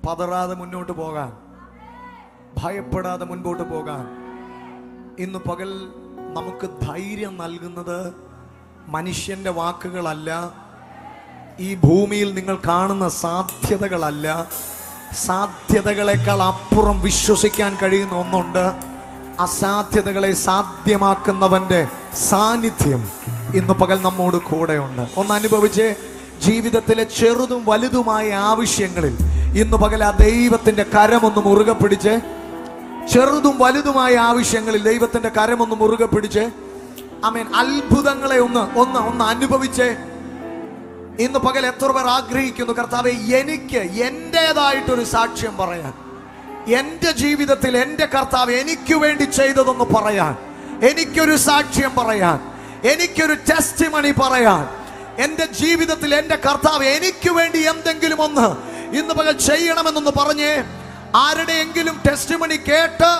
പതറാതെ മുന്നോട്ട് പോകാൻ, ഭയപ്പെടാതെ മുൻപോട്ട് പോകാൻ ഇന്ന് പകൽ നമുക്ക് ധൈര്യം നൽകുന്നത് മനുഷ്യന്റെ വാക്കുകളല്ല, ഈ ഭൂമിയിൽ നിങ്ങൾ കാണുന്ന സാധ്യതകളല്ല. സാധ്യതകളെക്കാൾ അപ്പുറം വിശ്വസിക്കാൻ കഴിയുന്ന ഒന്നുണ്ട്. അസാധ്യതകളെ സാധ്യമാക്കുന്നവന്റെ സാന്നിധ്യം ഇന്ന് പകൽ നമ്മോട് കൂടെയുണ്ട്. ഒന്ന് അനുഭവിച്ച് ജീവിതത്തിലെ ചെറുതും വലുതുമായ ആവശ്യങ്ങളിൽ ഇന്ന് പകൽ ആ ദൈവത്തിന്റെ കരമൊന്ന് മുറുകെ പിടിച്ച്, ചെറുതും വലുതുമായ ആവശ്യങ്ങളിൽ ദൈവത്തിന്റെ കരമൊന്ന് മുറുകെ പിടിച്ച്, ആമേൻ, അത്ഭുതങ്ങളെ ഒന്ന് അനുഭവിച്ച് ഇന്ന് പകൽ എത്ര പേർ ആഗ്രഹിക്കുന്നു, കർത്താവേ എനിക്ക് എന്റേതായിട്ടൊരു സാക്ഷ്യം പറയാൻ, എന്റെ ജീവിതത്തിൽ എന്റെ കർത്താവ് എനിക്ക് വേണ്ടി ചെയ്തതൊന്ന് പറയാൻ, എനിക്കൊരു സാക്ഷ്യം പറയാൻ, എനിക്കൊരു ടെസ്റ്റിമണി പറയാൻ, എന്റെ ജീവിതത്തിൽ എന്റെ കർത്താവ് എനിക്ക് വേണ്ടി എന്തെങ്കിലും ഒന്ന് ഇന്ന് പകൽ ചെയ്യണമെന്നൊന്ന് പറഞ്ഞേ. ആരുടെയെങ്കിലും ടെസ്റ്റിമണി കേട്ട്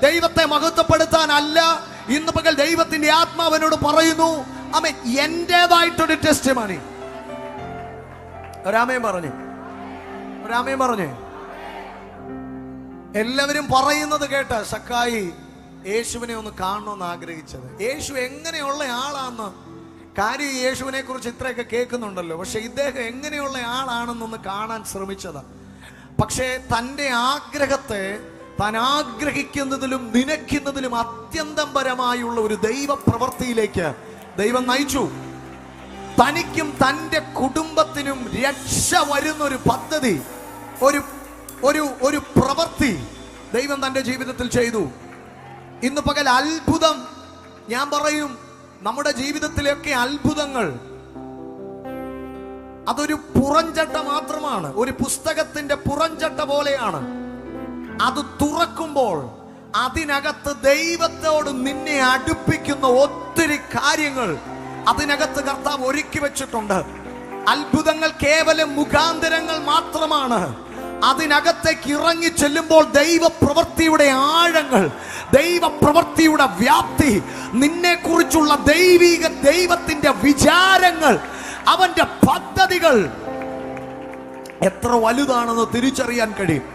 ദൈവത്തെ മഹത്വപ്പെടുത്താനല്ല, ഇന്ന് പകൽ ദൈവത്തിന്റെ ആത്മാവിനോട് പറയുന്നു, ആമേൻ, എന്റേതായിട്ടൊരു ടെസ്റ്റിമണി. ഒരാമേൻ പറഞ്ഞേ, ഒരാമേൻ പറഞ്ഞേ. എല്ലാവരും പറയുന്നത് കേട്ട് സക്കായി യേശുവിനെ ഒന്ന് കാണണമെന്ന് ആഗ്രഹിച്ചത്. യേശു എങ്ങനെയുള്ള ആളാന്ന് കാര്യം യേശുവിനെ കുറിച്ച് ഇത്രയൊക്കെ കേൾക്കുന്നുണ്ടല്ലോ, പക്ഷെ ഇദ്ദേഹം എങ്ങനെയുള്ള ആളാണെന്നൊന്ന് കാണാൻ ശ്രമിച്ചതാ. പക്ഷേ തൻ്റെ ആഗ്രഹത്തെ താൻ ആഗ്രഹിക്കുന്നതിലും നനയ്ക്കുന്നതിലും അത്യന്തം പരമായുള്ള ഒരു ദൈവ പ്രവൃത്തിയിലേക്ക് ദൈവം നയിച്ചു. തനിക്കും തൻ്റെ കുടുംബത്തിനും രക്ഷ വരുന്നൊരു പദ്ധതി, ഒരു പ്രവൃത്തി ദൈവം തൻ്റെ ജീവിതത്തിൽ ചെയ്തു. ഇന്ന് പകൽ അത്ഭുതം, ഞാൻ പറയും, നമ്മുടെ ജീവിതത്തിലൊക്കെ അത്ഭുതങ്ങൾ അതൊരു പുറംചട്ട മാത്രമാണ്, ഒരു പുസ്തകത്തിന്റെ പുറംചട്ട പോലെയാണ്. അത് തുറക്കുമ്പോൾ അതിനകത്ത് ദൈവത്തോട് നിന്നെ അടുപ്പിക്കുന്ന ഒത്തിരി കാര്യങ്ങൾ അതിനകത്ത് കർത്താവ് ഒരുക്കി വെച്ചിട്ടുണ്ട്. അത്ഭുതങ്ങൾ കേവലം മുഖാന്തരങ്ങൾ മാത്രമാണ്. അതിനകത്തേക്ക് ഇറങ്ങി ചെല്ലുമ്പോൾ ദൈവപ്രവൃത്തിയുടെ ആഴങ്ങൾ, ദൈവപ്രവൃത്തിയുടെ വ്യാപ്തി, നിന്നെക്കുറിച്ചുള്ള ദൈവത്തിന്റെ വിചാരങ്ങൾ, അവന്റെ പദ്ധതികൾ എത്ര വലുതാണെന്ന് തിരിച്ചറിയാൻ കഴിയും.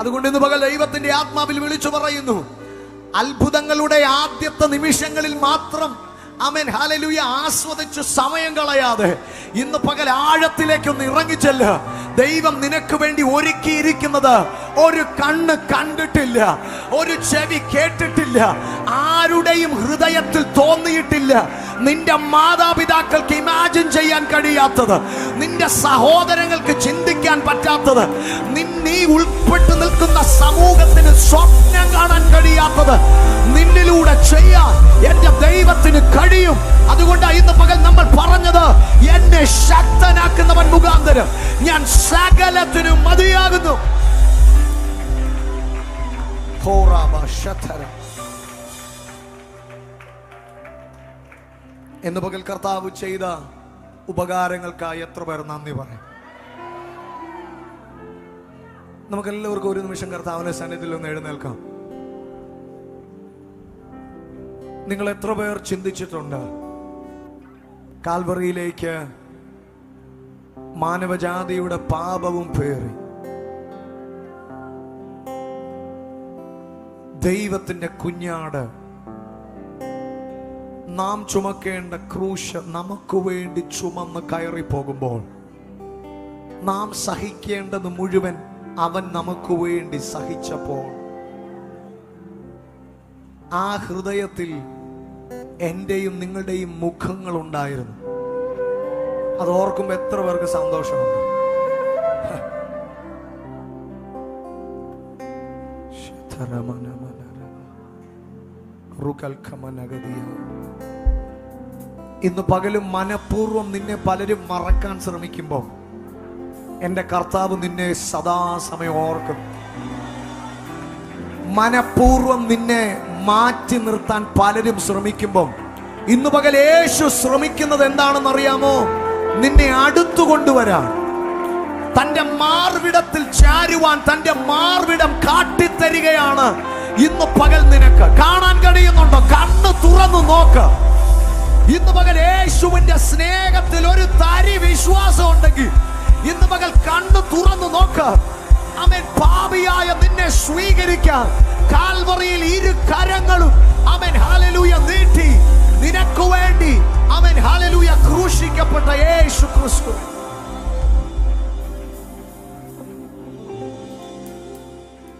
അതുകൊണ്ട് ഇന്ന് പകൽ ദൈവത്തിന്റെ ആത്മാവിൽ വിളിച്ചു പറയുന്നു, അത്ഭുതങ്ങളുടെ ആദ്യത്തെ നിമിഷങ്ങളിൽ മാത്രം, ആമേൻ, ഹല്ലേലൂയ, ആസ്വദിച്ച് സമയം കളയാതെ ഇന്ന് പകൽ ആഴത്തിലേക്കൊന്ന് ഇറങ്ങിച്ചെല്ല. ദൈവം നിനക്ക് വേണ്ടി ഒരുക്കിയിരിക്കുന്നത് ഒരു കണ്ണ് കണ്ടിട്ടില്ല, ഒരു ചെവി കേട്ടിട്ടില്ല, ആരുടെയും ഹൃദയത്തിൽ തോന്നിയിട്ടില്ല, നിന്റെ മാതാപിതാക്കൾക്ക് ഇമാജിൻ ചെയ്യാൻ കഴിയാത്തത്, നിന്റെ സഹോദരങ്ങൾക്ക് ചിന്തിക്കാൻ പറ്റാത്തത്, നീ ഉൾപ്പെട്ടു നിൽക്കുന്ന സമൂഹത്തിന് സ്വപ്നം കാണാൻ കഴിയാത്തത് നിന്നിലൂടെ ചെയ്യാൻ എന്റെ ദൈവത്തിന് കഴിയും. അതുകൊണ്ടാണ് ഇന്ന് പകൽ നമ്മൾ പറഞ്ഞത്, എന്നെ ശക്തനാക്കുന്നവൻ മുഖാന്തരം ഞാൻ സകലത്തിനും മതിയാകുന്നു. എന്ന് പകൽ കർത്താവ് ചെയ്ത ഉപകാരങ്ങൾക്കായി എത്ര പേർ നന്ദി പറയും. നമുക്കെല്ലാവർക്കും ഒരു നിമിഷം കർത്താവിന്റെ സന്നിധിയിൽ ഒന്ന് എഴുന്നേൽക്കാം. നിങ്ങൾ എത്ര പേർ ചിന്തിച്ചിട്ടുണ്ട്, കാൽവറിയിലേക്ക് മാനവജാതിയുടെ പാപവും പേറി ദൈവത്തിന്റെ കുഞ്ഞാട് നാം ചുമക്കേണ്ട ക്രൂശ് നമുക്ക് വേണ്ടി ചുമന്ന് കയറി പോകുമ്പോൾ നാം സഹിക്കേണ്ടത് മുഴുവൻ അവൻ നമുക്ക് വേണ്ടി സഹിച്ചപ്പോൾ ആ ഹൃദയത്തിൽ എന്റെയും നിങ്ങളുടെയും മുഖങ്ങൾ ഉണ്ടായിരുന്നു. അത് ഓർക്കുമ്പോൾ എത്ര പേർക്ക് സന്തോഷമുണ്ട്. ഇന്ന് പകലും മനഃപൂർവ്വം നിന്നെ പലരും മറക്കാൻ ശ്രമിക്കുമ്പോൾ എന്റെ കർത്താവ് നിന്നെ സദാസമയം ഓർക്കും. മനഃപൂർവ്വം നിന്നെ മാറ്റി നിർത്താൻ പലരും ശ്രമിക്കുമ്പോൾ ഇന്ന് പകൽ യേശു ശ്രമിക്കുന്നത് എന്താണെന്ന് അറിയാമോ? നിന്നെ അടുത്തു കൊണ്ടുവരാൻ, തന്റെ മാർവിടത്തിൽ ചാരുവാൻ തന്റെ മാർവിടം കാട്ടിത്തരികയാണ്. ഇന്ന് പകൽ നിനക്ക് കാണാൻ കഴിയുന്നുണ്ടോ? കണ്ണ് തുറന്നു നോക്ക്. ഇന്ന് പകൽ യേശുവിന്റെ സ്നേഹത്തിൽ ഒരു തരി വിശ്വാസം ഉണ്ടെങ്കിൽ ഇന്ന് പകൽ കണ്ണ് തുറന്നു നോക്ക്. ആമേൻ. പാപിയായ നിന്നെ സ്വീകരിക്കാൻ കാൽവറിയിൽ ഇരു കരങ്ങളും ആമേൻ ഹല്ലേലൂയ നീട്ടി നിനക്ക് വേണ്ടി ആമേൻ ഹല്ലേലൂയ ക്രൂശിക്കപ്പെട്ട യേശു ക്രിസ്തു.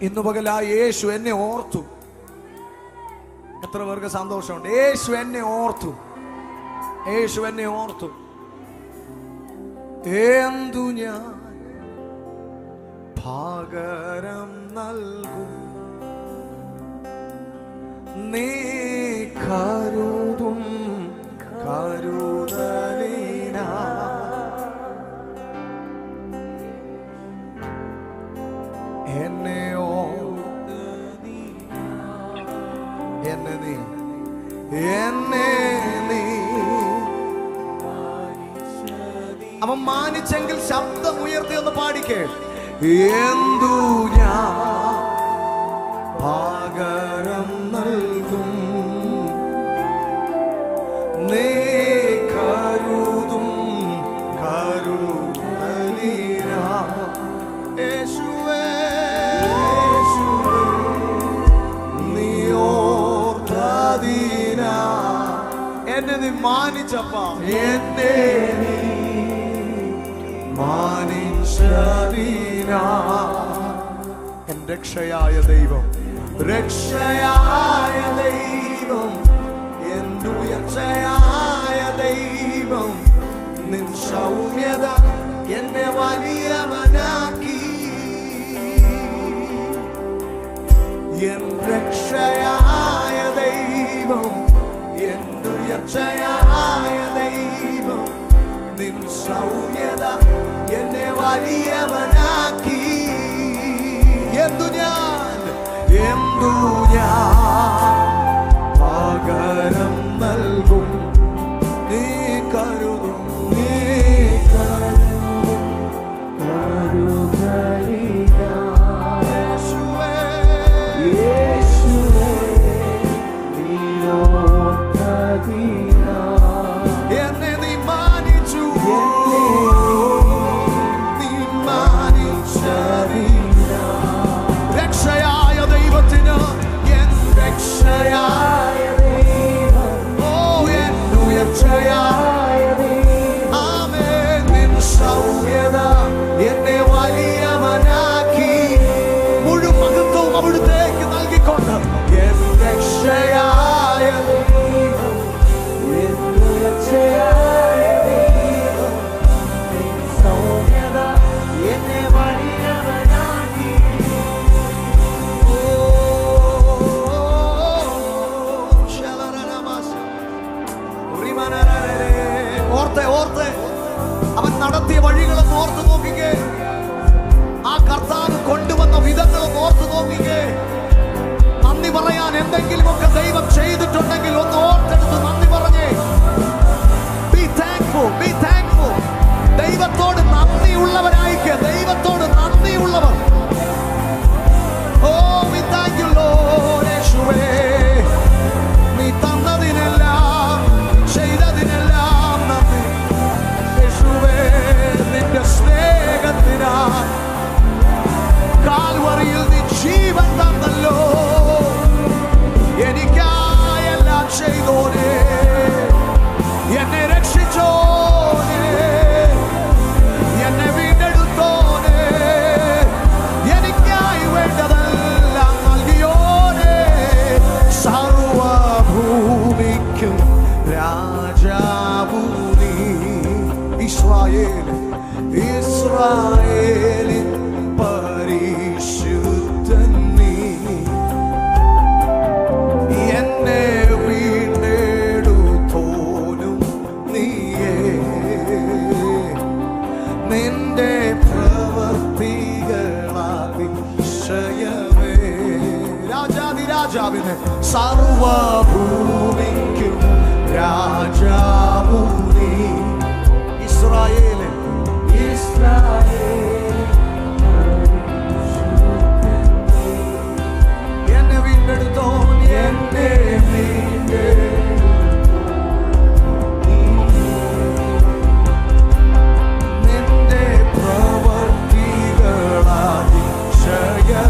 ഇന്നു പകൽ ആ യേശു എന്നെ ഓർത്തു. എത്ര പേർക്ക് സന്തോഷമുണ്ട്? യേശു എന്നെ ഓർത്തു. യേശു എന്നെ ഓർത്തു. എന്തു ഞാൻ പകരം നൽകും? നീ കരുതും കരുതലിനാ എന്നെ അവൻ മാനിച്ചെങ്കിൽ ശബ്ദം ഉയർത്തി ഒന്ന് പാടിക്കേ. എന്തു ഞാൻ പകരം നൽകും? നീ കരുതും കരുതലിനാ യേശുവേ നീ ഓർത്തതിനാ എന്നെ നീ മാനിച്ചപ്പാ. എന്നെ മാനിച്ചതിനാ എൻ രക്ഷയായ ദൈവം, രക്ഷയായ ദൈവം, എൻ ഉയർച്ചയായ ദൈവം, നിൻ സൗമ്യത എന്നെ വലിയവനാക്കി. എൻ രക്ഷയായ ദൈവം, എൻ ഉയർച്ചയായ ദൈവം, നിൻ സൗമ്യത എന്നെ വലിയവനാക്കി. എന്തു ഞാൻ പകരം നൽകും? നീ കരുതും നീ കരുതും കരുതലിനാ യേശുവേ യേശുവേ നീ ഓർത്തതിനാ എന്നെ നീ മാനിച്ചു. നീ മാനിച്ചതിനാ രക്ഷയായ ദൈവത്തിന് എൻ രക്ഷയായ ദൈവം, ഓ എൻ ഉയർച്ചയായ ദൈവം, ആമേൻ നിൻ സൗമ്യത എന്നെ വലിയവനാക്കി. മുഴുവൻ മഹത്വവും അവിടുത്തേക്ക് നൽകിക്കൊണ്ട് എൻ രക്ഷയായ ദൈവം, എൻ ഉയർച്ചയായ ദൈവം, നിൻ സൗമ്യത എന്നെ വലിയവനാക്കി. ഓർത്ത് അവൻ നടത്തിയ വഴികളൊന്ന് ഓർത്ത് നോക്കിക്കേ. ആ കർത്താവ് കൊണ്ടുവന്ന വിധങ്ങളൊന്ന് ഓർത്ത് നോക്കിക്കേ. നന്ദി പറയാൻ എന്തെങ്കിലുമൊക്കെ ദൈവം ചെയ്തിട്ടുണ്ടെങ്കിൽ ഒന്ന് ഓർത്തെടുത്ത് നന്ദി പറഞ്ഞേ. Be thankful, be thankful. ദൈവത്തോട് നന്ദിയുള്ളവരായിക്ക്. ദൈവത്തോട് നന്ദിയുള്ളവർ. Oh, we thank you, Lord. യേശുവേ നീ തന്നതിനെല്ലാം ചെയ്തതിനെല്ലാം നന്ദി. യേശുവേ നിന്റെ സ്നേഹത്തിനാ കാൽവറിയിൽ നീ ജീവൻ തന്നല്ലോ. എനിക്കായെല്ലാം ചെയ്തോനെ, എന്നെ രക്ഷിച്ചോനെ, എന്നെ വീണ്ടെടുത്തോനെ, എനിക്കായി വേണ്ടതെല്ലാം നൽകിയോനെ. സർവഭൂമിക്കും രാജാവു നീ. ഇസ്രായേലിൻ പരിശുദ്ധൻ നീ. എന്നെ വീണ്ടെടുത്തോനും നീയേ. നിന്റെ പ്രവർത്തികളാതിശയമേ. രാജാതിരാജാവിനെ സർവഭൂമിക്കും രാജാവു നീ. ഇസ്രായേലിൻ എന്നെ വീണ്ടെടുത്തോ. എന്നെ നിന്റെ പ്രവർത്തികളാതിശയമേ.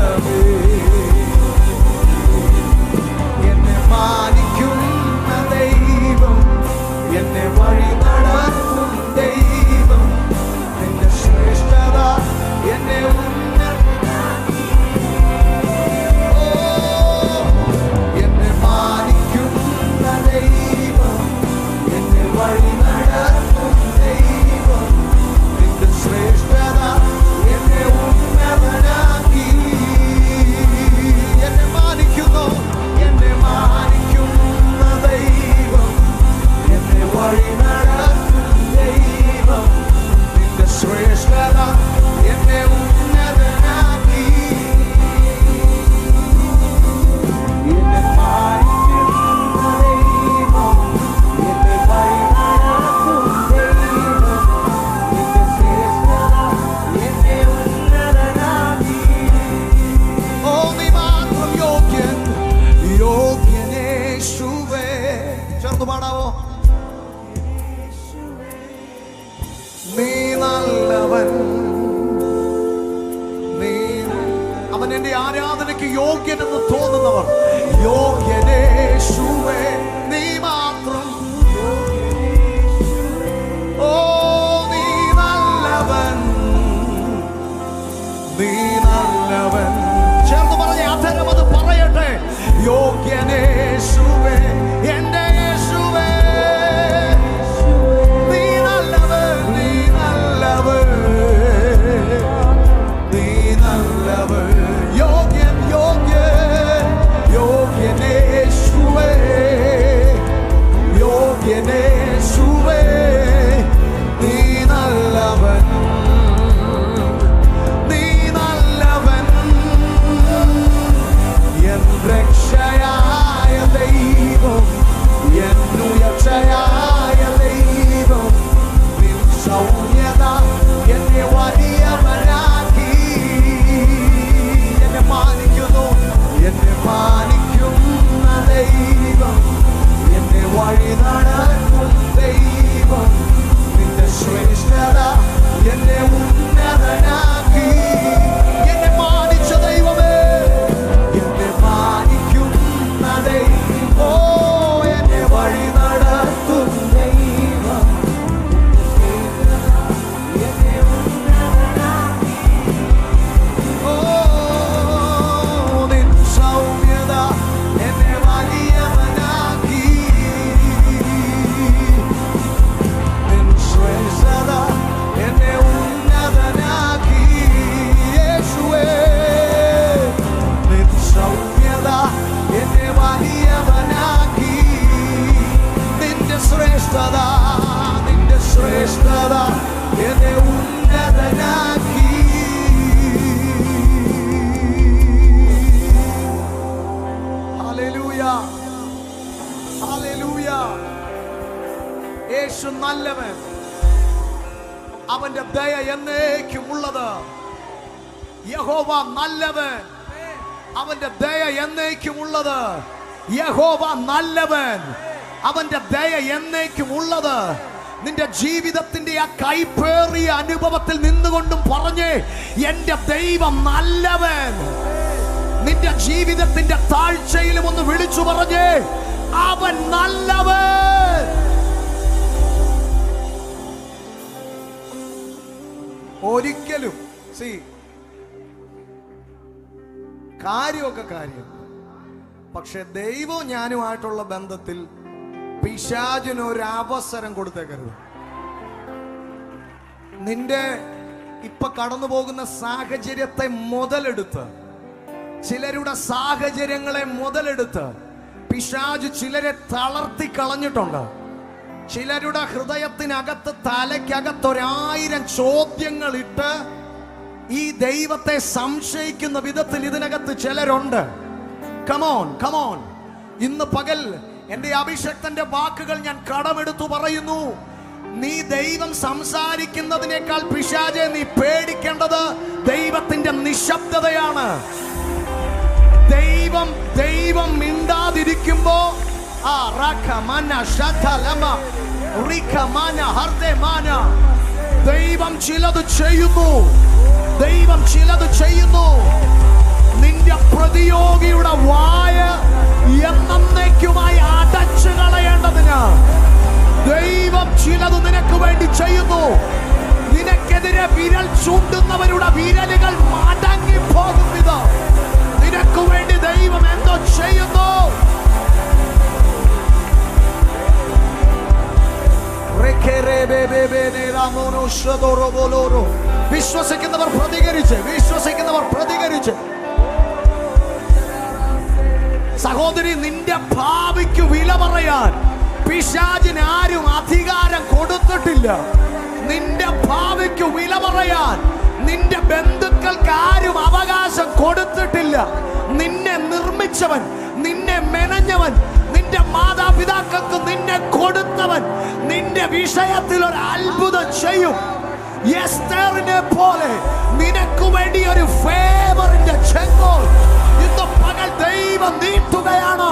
ചേർന്ന് പാടാവോ? നീ നല്ലവൻ, നീ അവൻ എന്റെ ആരാധനയ്ക്ക് യോഗ്യനെന്ന് തോന്നുന്നവർ, യോഗ്യനേശുവേ നീ മാത്രം. ഓ നീ നല്ലവൻ, നീ നല്ലവൻ. ചേർന്ന് പറഞ്ഞ അധരം അത് പറയട്ടെ. യോഗ്യനേശുവേ എന്റെ യേശുവേ നീ നല്ലവൻ, നീ നല്ലവൻ, നീ നല്ലവൻ. യോഗ്യൻ യോഗ്യൻ യോഗ്യനേശുവേ, യോഗ്യനേശുവേ നീ നല്ലവൻ, നീ നല്ലവൻ. എൻ രക്ഷയായ ദൈവം, എൻ ഉയർച്ചയായ ദൈവം, നിൻ സൗമ്യത എന്നെ വലിയവനാക്കി. എന്നെ മാനിക്കുന്നു, എന്നെ മാനിക്കുന്ന ദൈവം, എന്നെ വഴി നടക്കും ദൈവം, നിന്റെ ശ്രേഷ്ഠത എന്നെ ഉന്നതനാക്കി. എന്നെ മാനിച്ച ദൈവമേ, എന്നെ മാനിക്കുന്ന ദൈവം, ഓ എന്നെ വഴി നടത്തും ദൈവം, എന്നെ ഉന്നതനാക്കി. ഓ നിൻ സൗമ്യത എന്നെ വലിയവനാക്കി, നിൻ ശ്രേഷ്ഠത എന്നെ ഉന്നതനാക്കി. യേശുവേ നിൻ സൗമ്യത എന്നെ വലിയവനാക്കി, നിന്റെ ശ്രേഷ്ഠത, നിന്റെ ശ്രേഷ്ഠത എന്നെ ഉന്നതനാക്കി. Hallelujah, hallelujah. യേശു നല്ലവൻ, അവന്റെ ദയ എന്നേക്കും ഉള്ളത്. യഹോവ നല്ലവൻ, അവന്റെ ദയ എന്നേക്കും ഉള്ളത്. യഹോവ നല്ലവൻ, അവന്റെ ദയ എന്നേക്കും ഉള്ളത്. നിന്റെ ജീവിതത്തിന്റെ ആ കൈപ്പേറിയ അനുഭവത്തിൽ നിന്നുകൊണ്ടും പറഞ്ഞേ, എന്റെ ദൈവം നല്ലവൻ. നിന്റെ ജീവിതത്തിന്റെ താഴ്ചയിലും ഒന്ന് വിളിച്ചു പറഞ്ഞേ, അവൻ നല്ലവൻ. ഒരിക്കലും കാര്യമൊക്കെ കാര്യം, പക്ഷെ ദൈവവും ഞാനുമായിട്ടുള്ള ബന്ധത്തിൽ പിശാചിന് ഒരു അവസരം കൊടുത്തേക്കരുത്. നിന്റെ ഇപ്പൊ കടന്നു പോകുന്ന സാഹചര്യത്തെ മുതലെടുത്ത്, ചിലരുടെ സാഹചര്യങ്ങളെ മുതലെടുത്ത് പിശാച് ചിലരെ തളർത്തി കളഞ്ഞിട്ടുണ്ട്. ചിലരുടെ ഹൃദയത്തിനകത്ത്, തലയ്ക്കകത്ത് 1000 ചോദ്യങ്ങൾ ഇട്ട് ഈ ദൈവത്തെ സംശയിക്കുന്ന വിധത്തിൽ ഇതിനകത്ത് ചിലരുണ്ട്. കമോൺ കമോൺ, ഇന്ന് പകൽ എന്റെ അഭിഷക്തന്റെ വാക്കുകൾ ഞാൻ കടമെടുത്തു പറയുന്നു. നീ ദൈവം സംസാരിക്കുന്നതിനേക്കാൾ പിശാചെ നീ പേടിക്കേണ്ടത് ദൈവത്തിന്റെ നിശബ്ദതയാണ്. ദൈവം മിണ്ടാതിരിക്കുമ്പോ ദൈവം ചിലത് ചെയ്യുന്നു, ദൈവം ചിലത് ചെയ്യുന്നു. നിന്റെ പ്രതിയോഗിയുടെ വായ എന്നേക്കുമായി അടച്ചു കളയേണ്ടതിന് ദൈവം ചിലത് നിനക്ക് വേണ്ടി ചെയ്യുന്നു. നിനക്കെതിരെ വിരൽ ചൂണ്ടുന്നവരുടെ വിരലുകൾ മടങ്ങി പോകും വിധം നിനക്ക് വേണ്ടി ദൈവം എന്തോ ചെയ്യുന്നു. വിശ്വസിക്കുന്നവർ പ്രതികരിച്ച്, വിശ്വസിക്കുന്നവർ പ്രതികരിച്ച്. സഹോദരി, നിന്റെ ഭാവിക്ക് വില പറയാൻ പിശാചിന് ആരും അധികാരം കൊടുത്തിട്ടില്ല. നിന്റെ ഭാവിക്ക് വില പറയാൻ നിന്റെ ബന്ധുക്കൾക്ക് ആരും അവകാശം കൊടുത്തിട്ടില്ല. നിന്നെ നിർമ്മിച്ചവൻ, നിന്നെ മെനഞ്ഞവൻ, നിന്റെ മാതാപിതാക്കൾക്ക് നിന്നെ കൊടുത്തവൻ നിന്റെ വിഷയത്തിൽ ഒരു അത്ഭുതം ചെയ്യും. എസ്തേറിനെ പോലെ നിനക്ക് വേണ്ടി ഒരു ഫേവറിന്റെ ചെങ്കോൽ ഇന്ന് പകൽ ദൈവം നീട്ടുകയാണ്.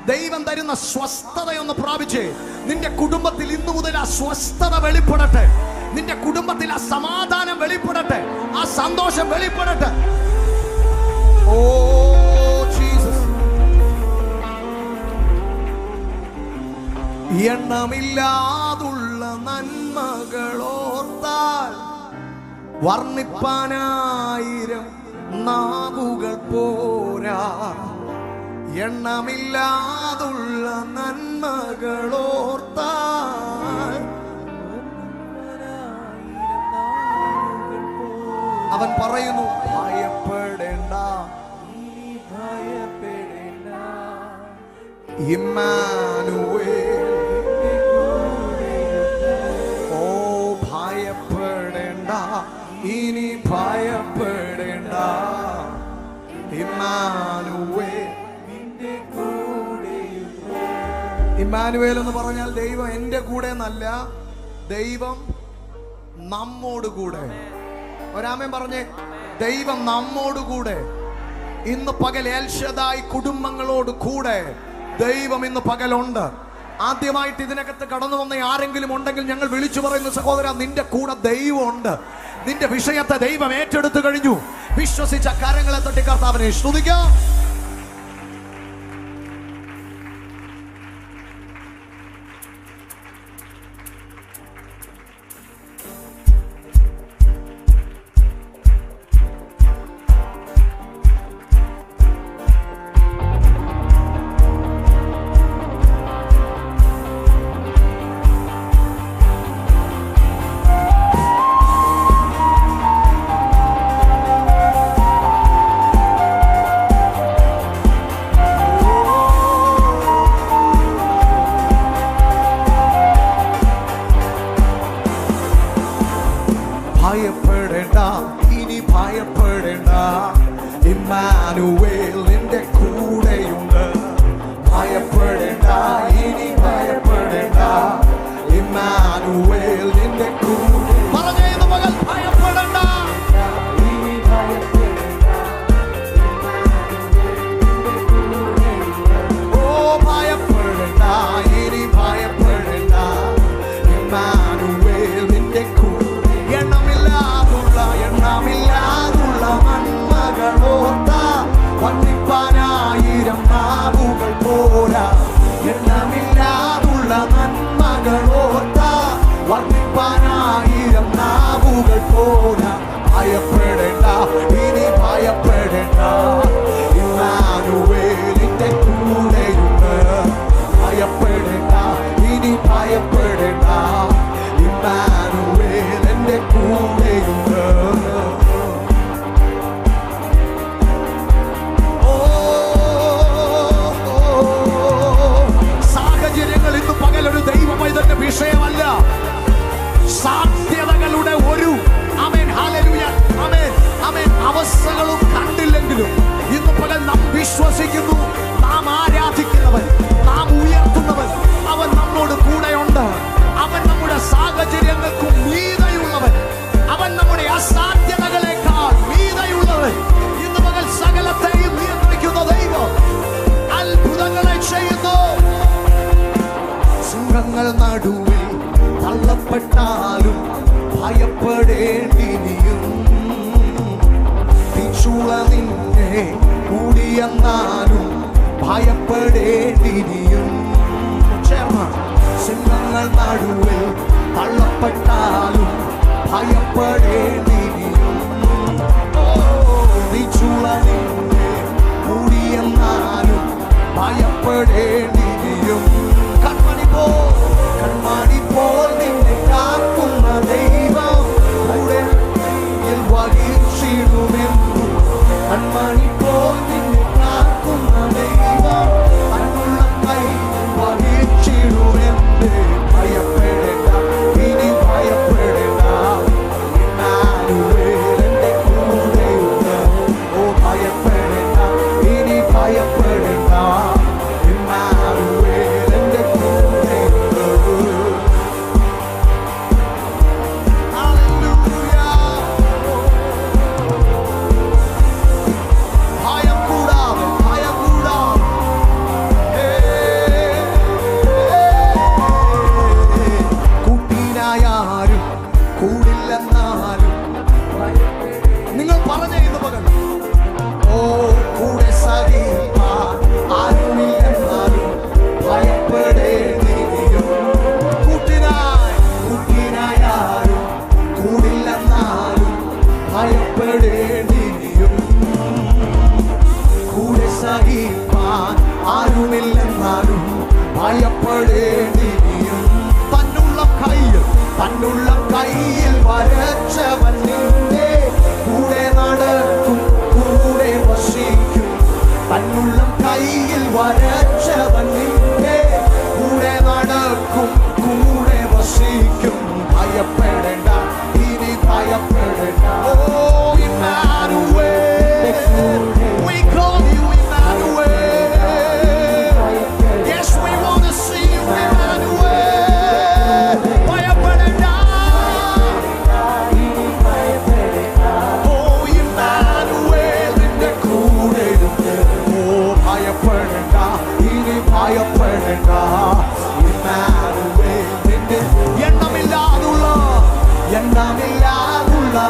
ദൈവം തരുന്ന സ്വസ്ഥതയൊന്ന് പ്രാപിച്ചേ. നിന്റെ കുടുംബത്തിൽ ഇന്നു മുതൽ ആ സ്വസ്ഥത വെളിപ്പെടട്ടെ. നിന്റെ കുടുംബത്തിൽ ആ സമാധാനം വെളിപ്പെടട്ടെ, ആ സന്തോഷം വെളിപ്പെടട്ടെ. Oh Jesus. എണ്ണമില്ലാതുള്ള നന്മകളോർത്താൽ വർണ്ണിപ്പാനായിരം നാവുകൾ പോരാ. എണ്ണമില്ലാതുള്ള നന്മകളോർത്താൽ അവൻ പറയുന്നു, ഭയപ്പെടേണ്ട, ഇമ്മാനുവേൽ. ഓ ഭയപ്പെടേണ്ട, ഇനി ഭയപ്പെടേണ്ട, ഇമ്മാനുവേൽ. ഇമ്മാനുവേൽ എന്ന് പറഞ്ഞാൽ ദൈവം എൻ്റെ കൂടെ എന്നല്ല, ദൈവം നമ്മോട് കൂടെ. ഒരാമേൻ പറഞ്ഞേ, ദൈവം നമ്മോട് കൂടെ. ഇന്ന് പകൽ എൽ ശദ്ദായി കുടുംബങ്ങളോട് കൂടെ ദൈവം ഇന്ന് പകലുണ്ട്. ആദ്യമായിട്ട് ഇതിനകത്ത് കടന്നു വന്ന ആരെങ്കിലും ഉണ്ടെങ്കിൽ ഞങ്ങൾ വിളിച്ചു പറയുന്നു, സഹോദര, നിന്റെ കൂടെ ദൈവമുണ്ട്. നിന്റെ വിഷയത്തെ ദൈവം ഏറ്റെടുത്തു കഴിഞ്ഞു. വിശ്വസിച്ച കരങ്ങളെ തട്ടി കർത്താവിനെ സ്തുതിക്കാം. ഭയപ്പെടേണ്ട, ഇനി ഭയപ്പെടേണ്ട, ഇമ്മാനുവേൽ നിന്റെ കൂടെയുണ്ട്. ഭയപ്പെടേണ്ട, ഇനി ഭയപ്പെടേണ്ട, ഇമ്മാനുവേൽ നിന്റെ കൂടെ. പറഞ്ഞേത് മകൾ, ഭയപ്പെടേണ്ട, ഇനി ഭയപ്പെടേണ്ട. ഓ ഭയപ്പെടേണ്ട, ഇനി ഭയപ്പെടേണ്ട, ഇമ്മാനുവേൽ നിന്റെ കൂടെ. എണ്ണമില്ലാതുള്ള നന്മകളോർത്ത വർണ്ണിപ്പാനായിരം നാവുകൾ പോരാ. എണ്ണമില്ലാതുള്ള നന്മകളോർത്ത വർണ്ണിപ്പാനായിരം നാവുകൾ പോരാ. ഭയപ്പെടേണ്ട, ഇനി ഭയപ്പെടേണ്ട, ഇമ്മാനുവേലിന്റെ കൂടെയുണ്ട്. ഭയപ്പെടേണ്ട, ഇനി ഭയപ്പെടേണ്ട, ഇമ്മാനുവേൽ എന്റെ കൂടെയുണ്ട്. സാഹചര്യങ്ങൾ ഇന്ന് പകലൊരു ദൈവമൈതന്റെ വിഷയമല്ല. സാധ്യതകളുടെ ഒരു ആമേൻ, ഹല്ലേലൂയ, ആമേൻ, ആമേൻ, അവസ്ഥകളും കണ്ടില്ലെങ്കിലും ഇന്ന് പകൽ നാം വിശ്വസിക്കുന്നു, നാം ആരാധിക്കുന്നവൻ, നാം ഉയർത്തുന്നവൻ, അവൻ നമ്മോട് കൂടെയുണ്ട്. അവൻ നമ്മുടെ സാഹചര്യങ്ങൾക്കും മീതെയുള്ളവൻ. അവൻ നമ്മുടെ അസാധ്യതകളെക്കാൾ മീതെയുള്ളവൻ. ഇന്ന് പകൽ സകലത്തെയും നിയന്ത്രിക്കുന്ന ദൈവം അത്ഭുതങ്ങളെ ചെയ്യുന്നു. സിംഹങ്ങൾ നടുവിൽ തള്ളപ്പെട്ടാലും ഭയപ്പെടേണ്ടിനിയും. തിച്ചൂള നിന്നെ കൂടിയെന്നാലും ഭയപ്പെടേണ്ടിനിയും. സിംഹങ്ങൾ നടുവിൽ തള്ളപ്പെട്ടാലും ഭയപ്പെടേണ്ടിനിയും. തിച്ചൂള നിന്നെ കൂടിയെന്നാലും ഭയപ്പെടേണ്ടിനിയും. കൺമണി പോൽ നിന്നെ കാക്കുന്ന ദൈവം കൂടെ വഹിച്ചിടുമെന്നു. കൺമണി പോൽ നിന്നെ കാക്കുന്ന ദൈവം അന്നുള്ള കൈ വഹിച്ചിടുമെന്ന്. ഭയപ്പെടേണ്ട, ഇനി ഭയപ്പെടേണ്ട, ഇമ്മാനുവേൽ എന്റെ കൂടെയുണ്ട്. ഓ ഭയപ്പെടേണ്ട, ഇനി ഭയപ്പെടേണ്ട, ഇമ്മാനുവേൽ എന്റെ കൂടെയുണ്ട്. ഭയപ്പെടേണ്ട. ഇമ്മാനുവേൽ നിന്റെ എണ്ണമില്ലാതുള്ള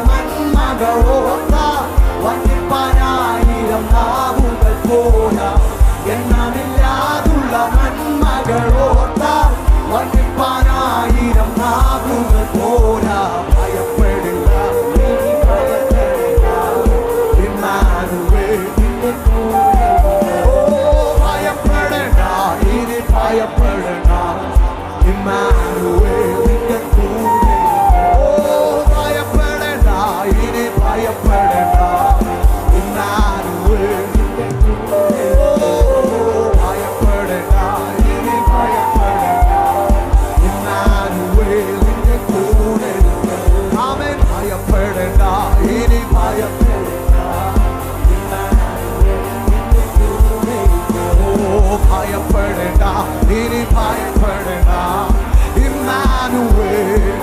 നന്മകളോർത്ത വർണ്ണിപ്പാനായിരം നാവുകൾ പോരാ. എണ്ണമില്ലാതുള്ള നന്മകളോർത്ത വർണ്ണിപ്പാനായിരം നാവുകൾ പോരാ. ഭയപ്പെടില്ല, ഇമ്മാനുവേൽ നിന്റെ കൂടെ. ഓ ഭയപ്പെടേണ്ട, ഇനി ഭയപ്പെടേണ്ട, ഇമ്മാനുവേൽ നിന്റെ കൂടെ. ഓ ഭയപ്പെടേണ്ട, ഇനി ഭയപ്പെടേണ്ട, ഇമ്മാനുവേൽ നിന്റെ കൂടെ. ഓ ഭയപ്പെടേണ്ട, ഇനി ഭയപ്പെടേണ്ട, ഇമ്മാനുവേൽ നിന്റെ കൂടെ. ആമേൻ. ഭയപ്പെടേണ്ട, ഇനി ഭയപ്പെടേണ്ട, ഇമ്മാനുവേൽ നിന്റെ കൂടെ. ഓ ഭയപ്പെടേണ്ട, ഇനി ഭയപ്പെടേണ്ട, ഇമ്മാനുവേൽ.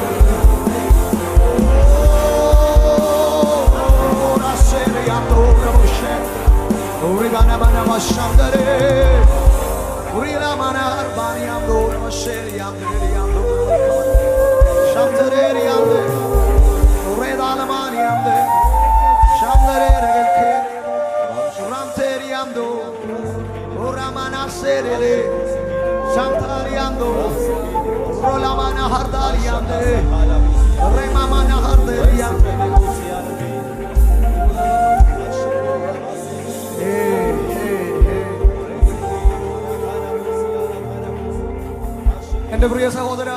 എന്റെ പ്രിയ സഹോദര,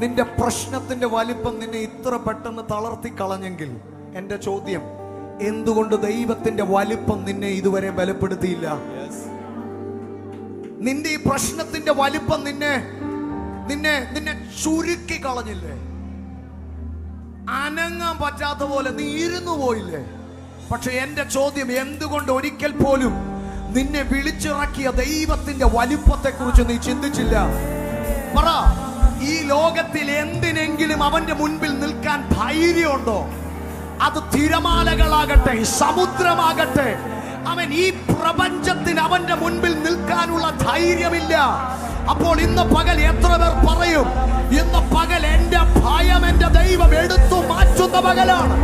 നിന്റെ പ്രശ്നത്തിന്റെ വലിപ്പം നിന്നെ ഇത്ര പെട്ടെന്ന് തളർത്തി കളഞ്ഞെങ്കിൽ എന്റെ ചോദ്യം, എന്തുകൊണ്ട് ദൈവത്തിന്റെ വലിപ്പം നിന്നെ ഇതുവരെ ബലപ്പെടുത്തിയില്ല? നിന്റെ ഈ പ്രശ്നത്തിന്റെ വലിപ്പം നിന്നെ നിന്നെ നിന്നെ ചുരുക്കി കളഞ്ഞില്ലേ? അനങ്ങാൻ പറ്റാത്ത പോലെ നീ ഇരുന്നു പോയില്ലേ? പക്ഷെ എന്റെ ചോദ്യം, എന്തുകൊണ്ട് ഒരിക്കൽ പോലും നിന്നെ വിളിച്ചിറക്കിയ ദൈവത്തിന്റെ വലിപ്പത്തെ കുറിച്ച് നീ ചിന്തിച്ചില്ല? പറ, ഈ ലോകത്തിൽ എന്തിനെങ്കിലും അവന്റെ മുൻപിൽ നിൽക്കാൻ ധൈര്യമുണ്ടോ? അത് തിരമാലകളാകട്ടെ, സമുദ്രമാകട്ടെ, അവൻ ഈ പ്രപഞ്ചത്തിന് അവന്റെ മുൻപിൽ നിൽക്കാനുള്ള ധൈര്യമില്ല. അപ്പോൾ ഇന്ന് പകൽ എത്ര പേർ പറയും, ഇന്ന് പകൽ എന്റെ ഭയം എന്റെ ദൈവം എടുത്തു മാറ്റുന്ന പകലാണ്?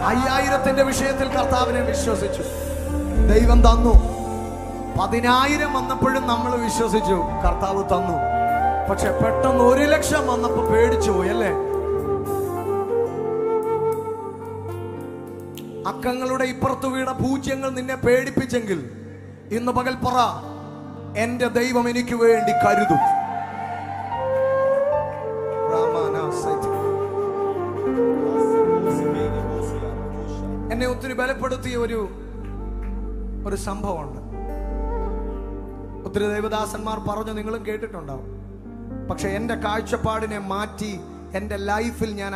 അയ്യായിരത്തിന്റെ വിഷയത്തിൽ കർത്താവിനെ വിശ്വസിച്ചു, ദൈവം തന്നു. 10,000 വന്നപ്പോഴും നമ്മൾ വിശ്വസിച്ചു, കർത്താവ് തന്നു. പക്ഷെ പെട്ടെന്ന് 1,00,000 വന്നപ്പോ പേടിച്ചു പോയി അല്ലേ? അക്കങ്ങളുടെ ഇപ്പുറത്തു വീണ പൂജ്യങ്ങൾ നിന്നെ പേടിപ്പിച്ചെങ്കിൽ ഇന്ന് പകൽ പറ, എന്റെ ദൈവം എനിക്ക് വേണ്ടി കരുതും. എന്നെ ഒത്തിരി ബലപ്പെടുത്തിയ ഒരു സംഭവമുണ്ട്. ഒത്തിരി ദൈവദാസന്മാർ പറഞ്ഞു, നിങ്ങളും കേട്ടിട്ടുണ്ടാവും. പക്ഷെ എൻ്റെ കാഴ്ചപ്പാടിനെ മാറ്റി എൻ്റെ ലൈഫിൽ ഞാൻ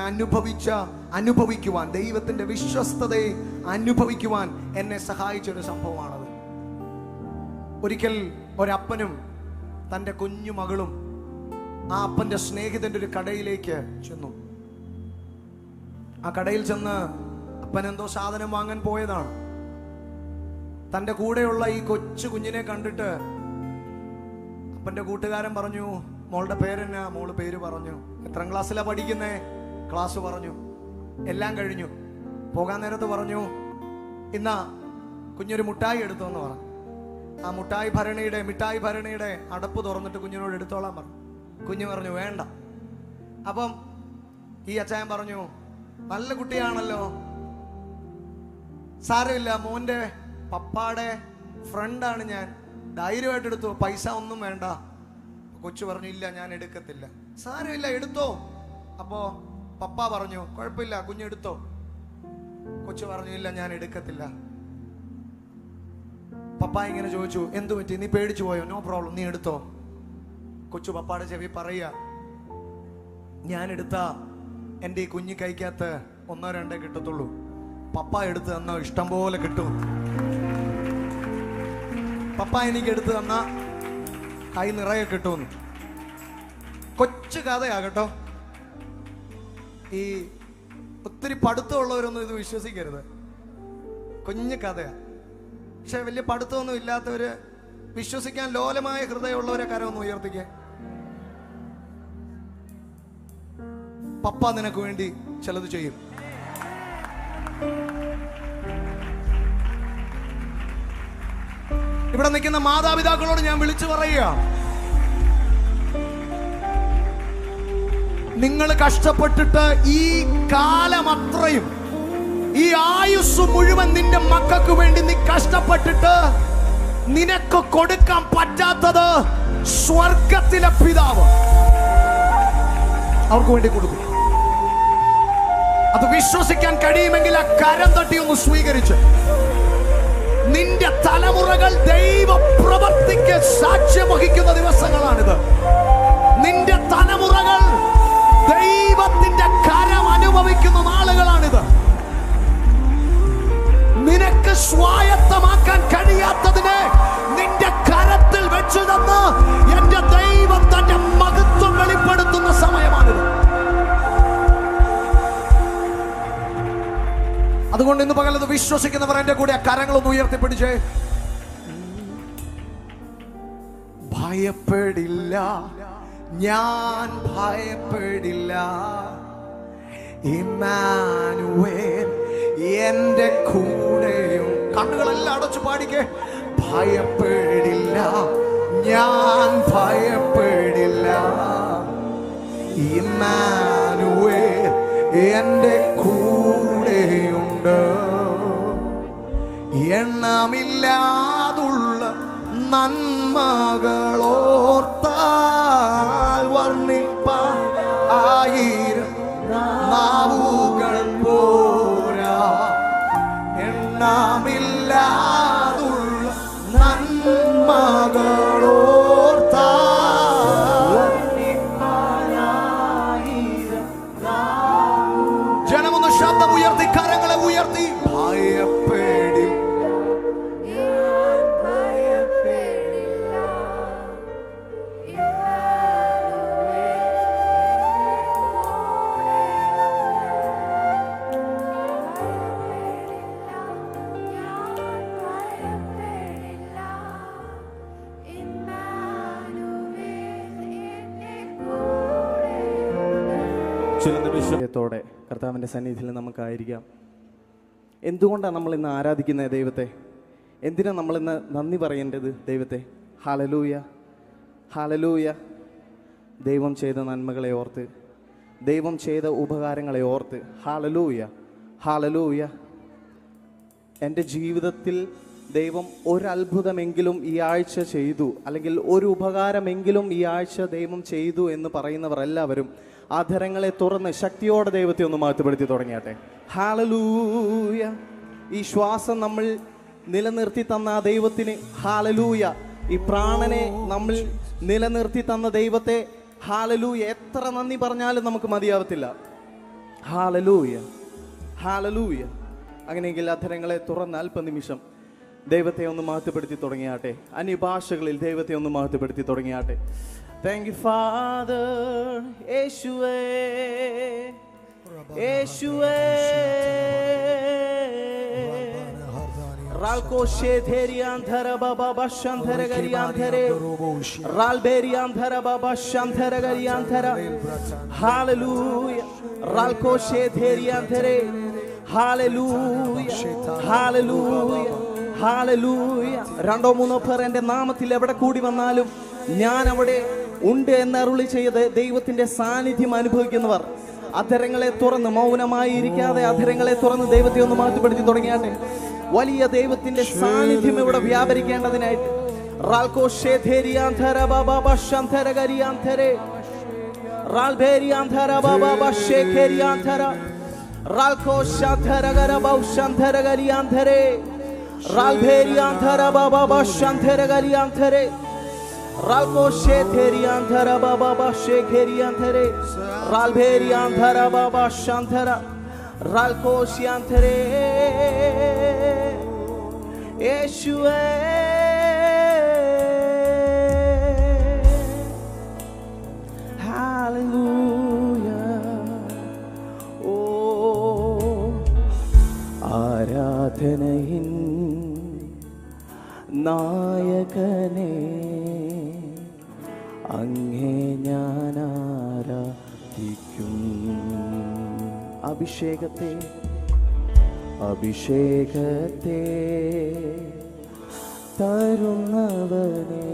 അനുഭവിക്കുവാൻ, ദൈവത്തിൻ്റെ വിശ്വസ്തതയെ അനുഭവിക്കുവാൻ എന്നെ സഹായിച്ചൊരു സംഭവമാണത്. ഒരിക്കൽ ഒരപ്പനും തൻ്റെ കുഞ്ഞു മകളും ആ അപ്പൻ്റെ സ്നേഹിതൻ്റെ ഒരു കടയിലേക്ക് ചെന്നു. ആ കടയിൽ ചെന്ന് അപ്പൻ എന്തോ സാധനം വാങ്ങാൻ പോയതാണ്. തൻ്റെ കൂടെയുള്ള ഈ കൊച്ചു കുഞ്ഞിനെ കണ്ടിട്ട് അപ്പൻ്റെ കൂട്ടുകാരൻ പറഞ്ഞു, മോളുടെ പേരെന്നാ? മോള് പേര് പറഞ്ഞു. എത്രാം ക്ലാസ്സിലാ പഠിക്കുന്നേ? ക്ലാസ് പറഞ്ഞു. എല്ലാം കഴിഞ്ഞു. പോകാൻ നേരത്ത് പറഞ്ഞു, ഇന്നാ കുഞ്ഞൊരു മുട്ടായി എടുത്തു എന്ന് പറഞ്ഞു. ആ മിഠായി ഭരണിയുടെ അടപ്പ് തുറന്നിട്ട് കുഞ്ഞിനോട് എടുത്തോളാൻ പറഞ്ഞു. കുഞ്ഞ് പറഞ്ഞു വേണ്ട. അപ്പം ഈ അച്ചായൻ പറഞ്ഞു, നല്ല കുട്ടിയാണല്ലോ, സാരമില്ല, മോന്റെ പപ്പാടെ ഫ്രണ്ടാണ് ഞാൻ, ധൈര്യമായിട്ട് എടുത്തു, പൈസ ഒന്നും വേണ്ട. കൊച്ചു പറഞ്ഞു, ഇല്ല ഞാൻ എടുക്കത്തില്ല. സാരമില്ല, എടുത്തോ. അപ്പോ പപ്പ പറഞ്ഞു, കുഴപ്പമില്ല കുഞ്ഞെടുത്തോ. കൊച്ചു പറഞ്ഞു, ഇല്ല ഞാൻ എടുക്കത്തില്ല. പപ്പ ഇങ്ങനെ ചോദിച്ചു, എന്തു പറ്റി, നീ പേടിച്ചു പോയോ? നോ പ്രോബ്ലം, നീ എടുത്തോ. കൊച്ചു പപ്പാടെ ചെവി പറയുക, ഞാൻ എടുത്താ എൻ്റെ ഈ കുഞ്ഞു കൈക്കകത്ത് 1-2 കിട്ടത്തുള്ളൂ, പപ്പ എടുത്ത് തന്ന ഇഷ്ടം പോലെ കിട്ടും. പപ്പ എനിക്ക് എടുത്ത് തന്ന കൈ നിറയെ കിട്ടുമെന്ന്. കൊച്ചു കഥയാകട്ടോ. ഈ ഒത്തിരി പഠിത്തമുള്ളവരൊന്നും ഇത് വിശ്വസിക്കരുത്. കുഞ്ഞു കഥയാണ്. പക്ഷെ വലിയ പഠിത്തമൊന്നും ഇല്ലാത്തവര്, വിശ്വസിക്കാൻ ലോലമായ ഹൃദയമുള്ളവരെ കരമൊന്ന് ഉയർത്തിക്കേ. പപ്പ നിനക്ക് വേണ്ടി ചിലത് ചെയ്യും. ഇവിടെ നിൽക്കുന്ന മാതാപിതാക്കളോട് ഞാൻ വിളിച്ചു പറയുക, നിങ്ങൾ കഷ്ടപ്പെട്ടിട്ട് ഈ കാലം അത്രയും, ഈ ആയുസ് മുഴുവൻ നിന്റെ മക്കൾക്ക് വേണ്ടി നീ കഷ്ടപ്പെട്ടിട്ട് നിനക്ക് കൊടുക്കാൻ പറ്റാത്തത് സ്വർഗത്തിലെ പിതാവ് അവർക്ക് വേണ്ടി കൊടുക്കും. അത് വിശ്വസിക്കാൻ കഴിയുമെങ്കിൽ ആ കരം തട്ടി ഒന്ന് സ്വീകരിച്ച്, നിന്റെ തലമുറകൾ ദൈവ പ്രവൃത്തിക്ക് സാക്ഷ്യം വഹിക്കുന്ന ദിവസങ്ങളാണിത്. നിന്റെ തലമുറകൾ ദൈവത്തിന്റെ കരം അനുഭവിക്കുന്ന നാളുകളാണിത്. നിനക്ക് സ്വായത്തമാക്കാൻ കഴിയാത്തതിനെ നിന്റെ കരത്തിൽ വെച്ചു തന്ന് എന്റെ ദൈവം തന്റെ മഹത്വം വെളിപ്പെടുത്തുന്ന സമയമാണിത്. അതുകൊണ്ട് ഇന്ന് പകലത് വിശ്വസിക്കുന്നവർ എന്റെ കൂടെ ആ കരങ്ങളൊന്ന് ഉയർത്തിപ്പിടിച്ചേ. ഭയപ്പെടില്ല, ഞാൻ ഭയപ്പെടില്ല, ഇമ്മാനുവേൽ എന്റെ കൂടെയും. കണ്ണുകളെല്ലാം അടച്ചു പാടിക്കേ. ഭയപ്പെടില്ല, ഞാൻ ഭയപ്പെടില്ല, ഇമ്മാനുവേൽ എന്റെ കൂടെയുണ്ട്. എണ്ണമില്ലാതുള്ള നന്മകളോർത്താൽ വർണ്ണിപ്പാൻ ആയിരം നാവുകൾ പോരാ. എണ്ണമില്ലാതുള്ള നന്മകളോർത്താൽ ജനമൊന്ന് ശബ്ദം ഉയർത്തി, കരങ്ങളെ ഉയർത്തി. ഭയപ്പെടി, ത്തോടെ കർത്താവിൻ്റെ സന്നിധിയിൽ നമുക്കായിരിക്കാം. എന്തുകൊണ്ടാണ് നമ്മൾ ഇന്ന് ആരാധിക്കുന്നത് ദൈവത്തെ? എന്തിനാണ് നമ്മളിന്ന് നന്ദി പറയേണ്ടത് ദൈവത്തെ? Hallelujah, hallelujah. ദൈവം ചെയ്ത നന്മകളെ ഓർത്ത്, ദൈവം ചെയ്ത ഉപകാരങ്ങളെ ഓർത്ത് ഹല്ലേലൂയ, ഹല്ലേലൂയ. എൻ്റെ ജീവിതത്തിൽ ദൈവം ഒരത്ഭുതമെങ്കിലും ഈ ആഴ്ച ചെയ്തു, അല്ലെങ്കിൽ ഒരു ഉപകാരമെങ്കിലും ഈ ആഴ്ച ദൈവം ചെയ്തു എന്ന് പറയുന്നവർ എല്ലാവരും അധരങ്ങളെ തുറന്ന് ശക്തിയോടെ ദൈവത്തെ ഒന്ന് മാറ്റുപെടുത്തി തുടങ്ങിയാട്ടെ. ഹല്ലേലൂയ. ഈ ശ്വാസം നമ്മൾ നിലനിർത്തി തന്ന ആ ദൈവത്തിന് ഹല്ലേലൂയ. ഈ പ്രാണനെ നമ്മൾ നിലനിർത്തി തന്ന ദൈവത്തെ ഹല്ലേലൂയ. എത്ര നന്ദി പറഞ്ഞാലും നമുക്ക് മതിയാവത്തില്ല. ഹല്ലേലൂയ, ഹല്ലേലൂയ. അങ്ങനെയെങ്കിൽ അധരങ്ങളെ തുറന്ന് അല്പനിമിഷം ദൈവത്തെ ഒന്ന് മഹത്വപ്പെടുത്തി തുടങ്ങിയാട്ടെ. അന്യഭാഷകളിൽ ദൈവത്തെ ഒന്ന് മഹത്വപ്പെടുത്തി തുടങ്ങിയാട്ടെ. Thank you, Father. യേശുവേ, യേശുവേ. Ralkoshe therianthara baba bashanthara garianthare. Ralberianthara baba shanthara garianthara. Hallelujah. Ralkoshe therianthare. Hallelujah. Hallelujah. Hallelujah. രണ്ടോ മൂന്നോ പേർ എൻ്റെ നാമത്തിൽ എവിടെ കൂടി വന്നാലും ഞാൻ അവിടെ ഉണ്ട് എന്ന് അരുളി ചെയ്ത് ദൈവത്തിന്റെ സാന്നിധ്യം അനുഭവിക്കുന്നവർ അധരങ്ങളെ തുറന്ന്, മൗനമായി ഇരിക്കാതെ അധരങ്ങളെ തുറന്ന് ദൈവത്തെ ഒന്ന് മാറ്റിപ്പെടുത്തി തുടങ്ങിയാട്ടെ. വലിയ ദൈവത്തിന്റെ സാന്നിധ്യം ഇവിടെ വ്യാപരിക്കേണ്ടതിനായിട്ട്. Ralkoshe therianthara baba bashe kherianthare. Ralberianthara baba shanthara. Ralkosyanthare. Yeshua. Hallelujah. Oh, ആരാധനയിൻ നായകനെ അങ്ങേ ഞാൻ ആരാധിക്കും. അഭിഷേകത്തെ തരുന്നവനെ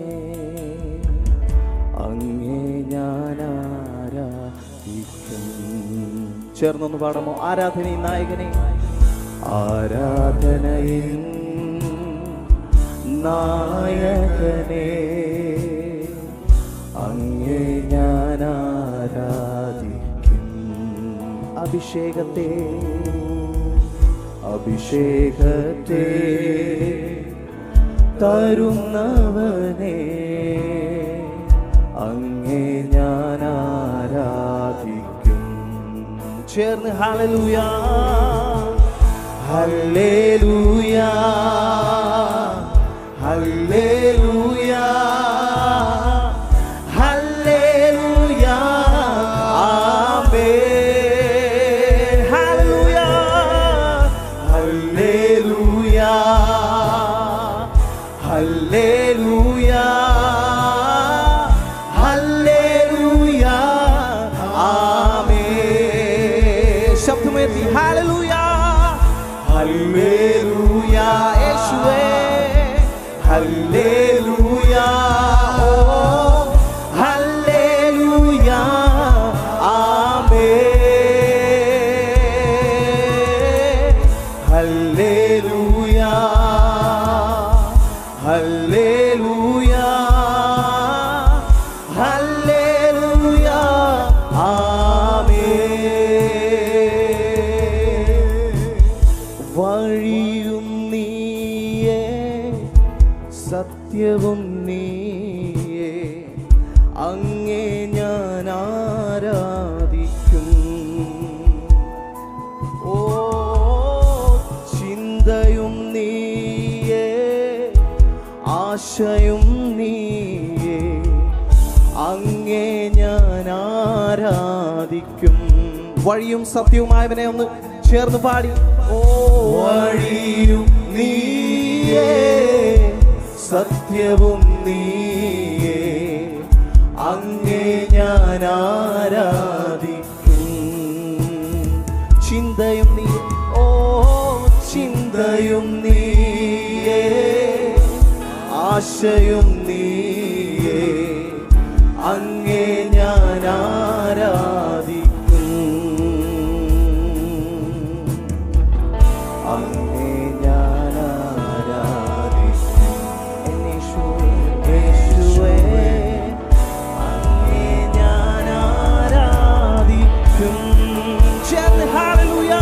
അങ്ങേ ഞാൻ ആരാധിക്കും. ചേർന്നൊന്ന് പാടാമോ? ആരാധനയിൻ നായകനെ, ആരാധനയിൻ നായകനെ അങ്ങേ ഞാൻ ആരാധിക്കും. അഭിഷേകത്തെ തരുന്നവനെ അങ്ങേ ഞാൻ ആരാധിക്കും. ചേർന്ന് ഹല്ലേലൂയ ഹല്ലേലൂയ ഹല്ലേലൂയ ഹല്ലേലൂയ ആമേൻ. ഹല്ലേലൂയ ഹല്ലേലൂയ ഹല്ലേലൂയ ഹല്ലേലൂയ ആമേൻ. ശബ്ദമേറ്റി ഹല്ലേലൂയ ഹല്ലേലൂയ യേശുവേ ഹല്ലേലൂയ ഓ ഹല്ലേലൂയ ആമേൻ. ഹല്ലേലൂയ ഹല്ലേലൂയ ഹല്ലേലൂയ ആമേൻ. വഴിയും നീയേ സത്യവും നീയേ അങ്ങേ ഞാൻ ആരാധിക്കും. ഓ ചിന്തയും നീയേ ആശയും നീയേ അങ്ങേ ഞാൻ ആരാധിക്കും. വഴിയും സത്യവുമായവനെ ഒന്ന് ചേർന്ന് പാടി. ഓ വഴിയും നീയേ സത്യവും നീയേ അങ്ങേ ഞാൻ ആരാധിക്കും. ചിന്തയും നീ ഓ ചിന്തയും നീയേ ആശയും നീയേ അങ്ങേ ഞാൻ ആരാധിക്കും. അങ്ങേ ഞാൻ ആരാധിക്കും. യേശുവേ അങ്ങേ ഞാൻ ആരാധിക്കും. ചേർന്ന് ഹല്ലേലൂയ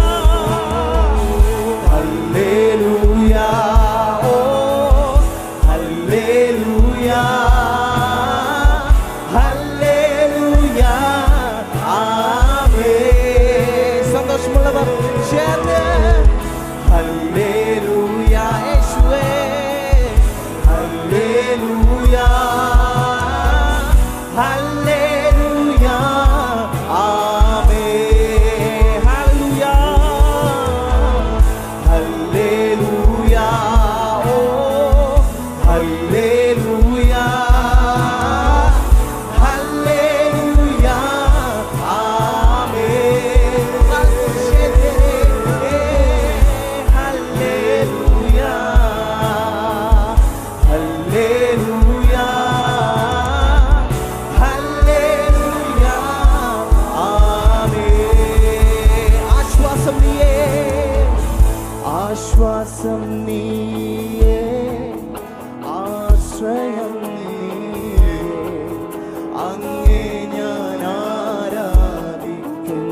ഹല്ലേലൂയ ഓ ഹല്ലേലൂയ ഹല്ലേലൂയ ആമേൻ. സന്തോഷമുള്ളവർ ചേർന്ന് ഹല്ലേലൂയ യേശുവേ ഹല്ലേലൂയ ഹല്ലേലൂയ ആമേൻ. ഹല്ലേലൂയ ഹല്ലേലൂയ ഓ ഹല്ലേലൂയ ഹല്ലേലൂയ ആമേൻ. ഹല്ലേലൂയ ഹല്ലേലൂയ ഹല്ലേലൂയ ആമേൻ. ആശ്വാസം നീയേ ആശ്വാസം നീയേ ആശ്രയം നീയേ അങ്ങേ ഞാൻ ആരാധിക്കും.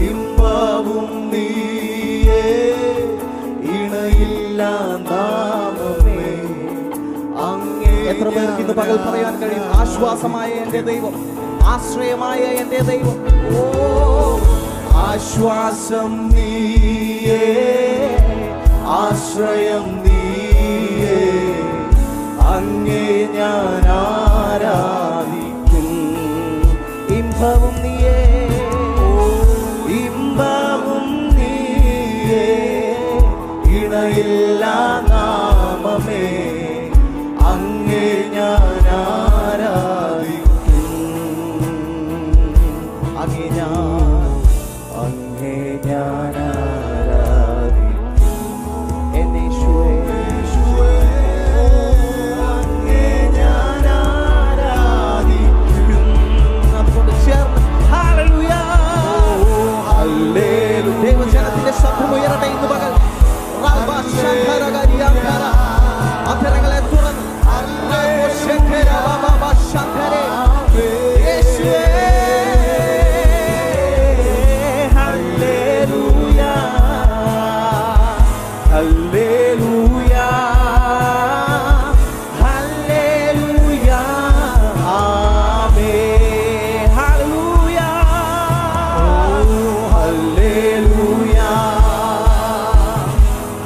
ഇമ്പവും നീയേ ഇണയില്ല നാമമേ അങ്ങേ. എത്ര പേർക്ക് ഇന്ന് പകൽ പറയാൻ കഴിയും ആശ്വാസമായ എൻ്റെ ദൈവം, ആശ്രയമായ എൻ്റെ ദൈവം. ഓ ആശ്വാസം നീയേ ആശ്രയം നീയേ അങ്ങേ ഞാൻ ആരാധിക്കും. ഇമ്പവും നീയേ ഇമ്പവും എല്ലാ നാമമേ അങ്ങേ ഞാൻ ആരാധിക്കും. അങ്ങേ ഞാൻ ആരാധിക്കും. എന്നെ യേശുവേ, അങ്ങേ ഞാൻ ആരാധിക്കും. അതുകൊണ്ട് ചേർന്ന് ഹല്ലേലൂയ, ഹല്ലേലൂയ. ദൈവജനത്തിന്റെ ശബ്ദം ഉയരട്ടെ ഇന്ന് പകൽ. അധരങ്ങളെ തുറന്ന് ഹല്ലേലൂയ, ഹല്ലേലൂയ, ഹല്ലേലൂയ, ആമേൻ. ഹല്ലേലൂയ, ഹല്ലേലൂയ,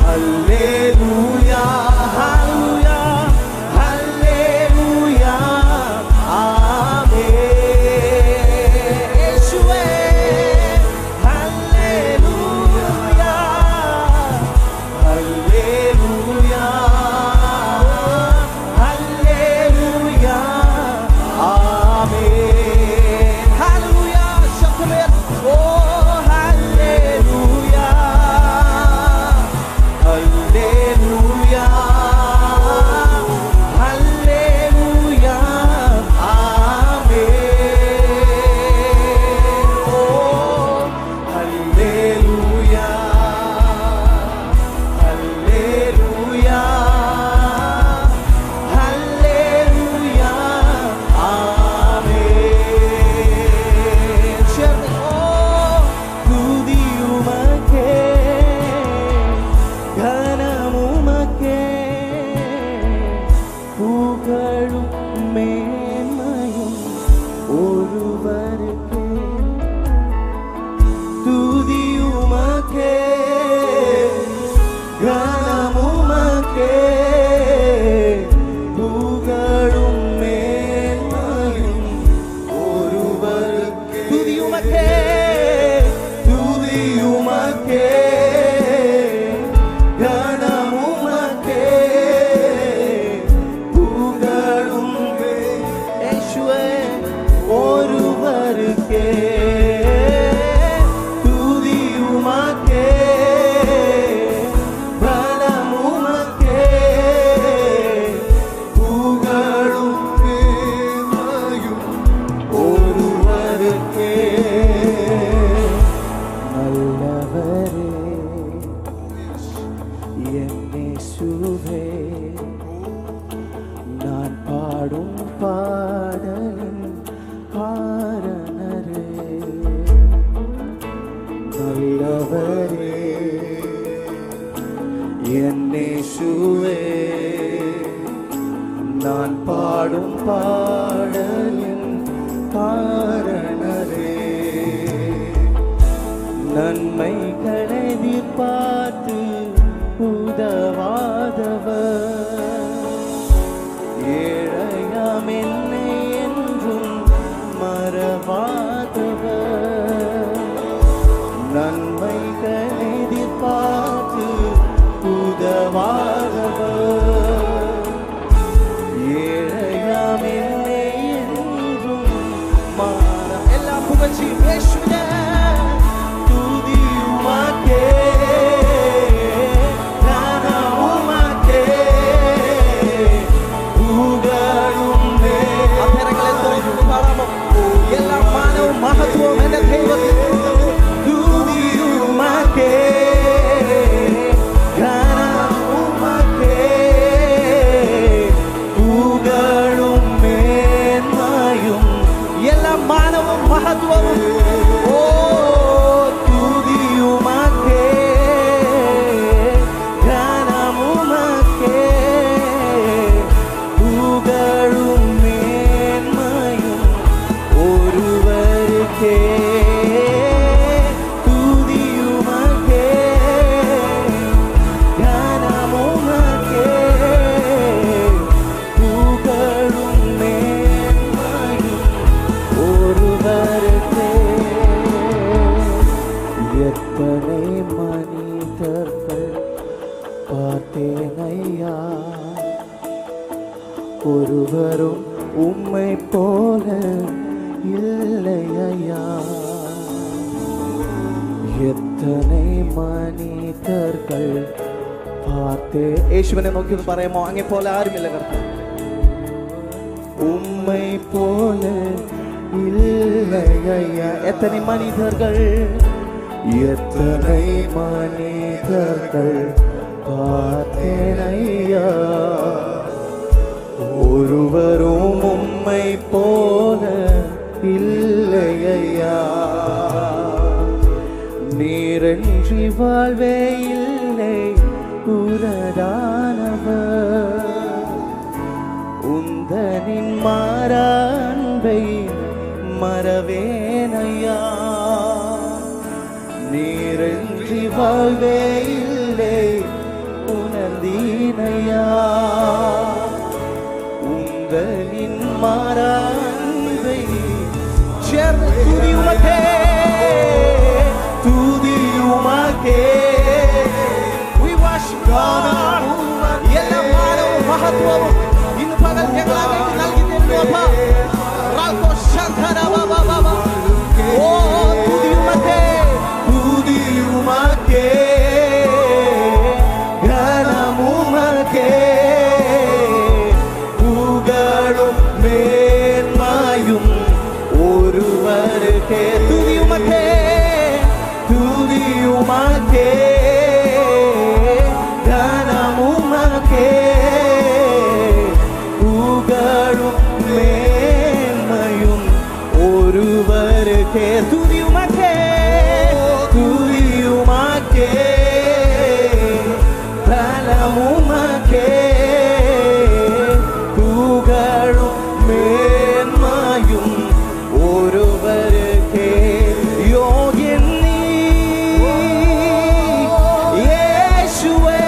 ഹല്ലേലൂയ, ഹല്ലേലൂയ, ഹല്ലേലൂയ, ആമേൻ. യേശുവേ, ഹല്ലേലൂയ, ഹല്ലേലൂയ, ഹല്ലേലൂയ, ആമേൻ. ഹല്ലേലൂയ, ശബ്ദമേ. ഓ ഹല്ലേലൂയ, ഹല്ലേലൂയ, ഹല്ലേലൂയ, ആമേൻ. ഓ ഹല്ലേലൂയ, ഹല്ലേലൂയ, ഹല്ലേലൂയ, ആമേൻ. ചേർന്ന് ഓ തുതിയുമക്കേ ഘനമുമക്കേ പുകഴും മേന്മയും ഒരുവരുക്കേ. തുതിയുമക്കേ ഘനമുമക്കേ പുകഴും മേന്മയും ഒരുവരുക്കേ. തുതിയുമക്കേ, തുതിയുമക്കേ ഘനമുമക്കേ പുകഴും യേശുവേ ഒരുവരുക്കേ. തുതിയുമക്കേ ഘനമുമക്കേ പുകഴും മേന്മയും ഒരുവരുക്കേ. നല്ലവരേ യേശുവേ, ഞാൻ പാടും പാടലിൻ കാരണരേ. നല്ലവരേ യേശുവേ, ഞാൻ പാടും പാടലിൻ കാരണരേ. நன்மைகளை எதிர்பார்த்து உதவாதவர், ஏழையாம் என்னை என்றும் மறவாதவர். நன்மைகளை எதிர்பார்த்து உதவாதவர், ஏழையாம் என்னை என்றும் எல்லாம் புகழ்ச்சி இயேசுவே. துதியுமக்கே ஞானமுமக்கே புகழும் അധരങ്ങളെ തുറന്ന് പാടാമോ? എല്ലാ മാനവും മഹത്വവും എന്റെ ദൈവത്തിന്. തുതിയുമക്കേ ஞானமுமക്കേ പുകഴും മേന്മയും എല്ലാ മാനവും മഹത്വവും ഓ തുതിയുമക്കേ ഘനമുമക്കേ പുകഴും മേന്മയും ഒരുവരുക്കേ. തുതിയുമക്കേ ഘനമുമക്കേ പുകഴും മേന്മയും ഒരുവരുക്കേ. எத்தனை மனிதர்கள் பார்த்தேனையா. ஒருவரும் உம்மை போல இல்லையா. എത്തனை മനിതர்கள் പാർത്തേ. യേശുവിനെ നോക്കി ഒന്ന് പറയാമോ? അങ്ങേ പോലെ ആരുമില്ല കർത്താവേ. ഉമ്മൈ പോലെ இல்லையா. எத்தனை மனிதர்கள் எத்தனை மனிதர்கள் பார்த்தேனையா. ஒருவரும் உம்மை போல இல்லையா. நீரன்றி வாழ்வே இல்லை உரதானவர். உந்தனின் மாறா அன்பை மறவேனையா. நீரன்றி வாழ்வே இல்லை உணர்ந்தீனையா. உந்தனின் மாறா அன்பை சேர்ந்து துதியுமக்கே துதியுமக்கே. We worship God. എല്ലാ മാനവും മഹത്വവും ഇന്ന് പകൽ ഞങ്ങളായിട്ട് നൽകി തരുന്നു അപ്പാ. റാൽക്കോ ശാന്തര ബാബാ ബാബാ. ഓ തുതിയുമക്കേ തുതിയുമക്കേ ഘനമുമക്കേ പുകഴും മേന്മയും ഒരുവരുക്കേ. തുതിയുമക്കേ തുതിയുമക്കേ ഘനമുമക്കേ പുകഴും മേന്മയും ഒരുവരുക്കേ. തുതിയുമക്കേ തുതിയുമക്കേ ഘനമുമക്കേ പുകഴും മേന്മയും ഒരുവരുക്കേ. യോഗ്യൻ നീ യേശുവേ.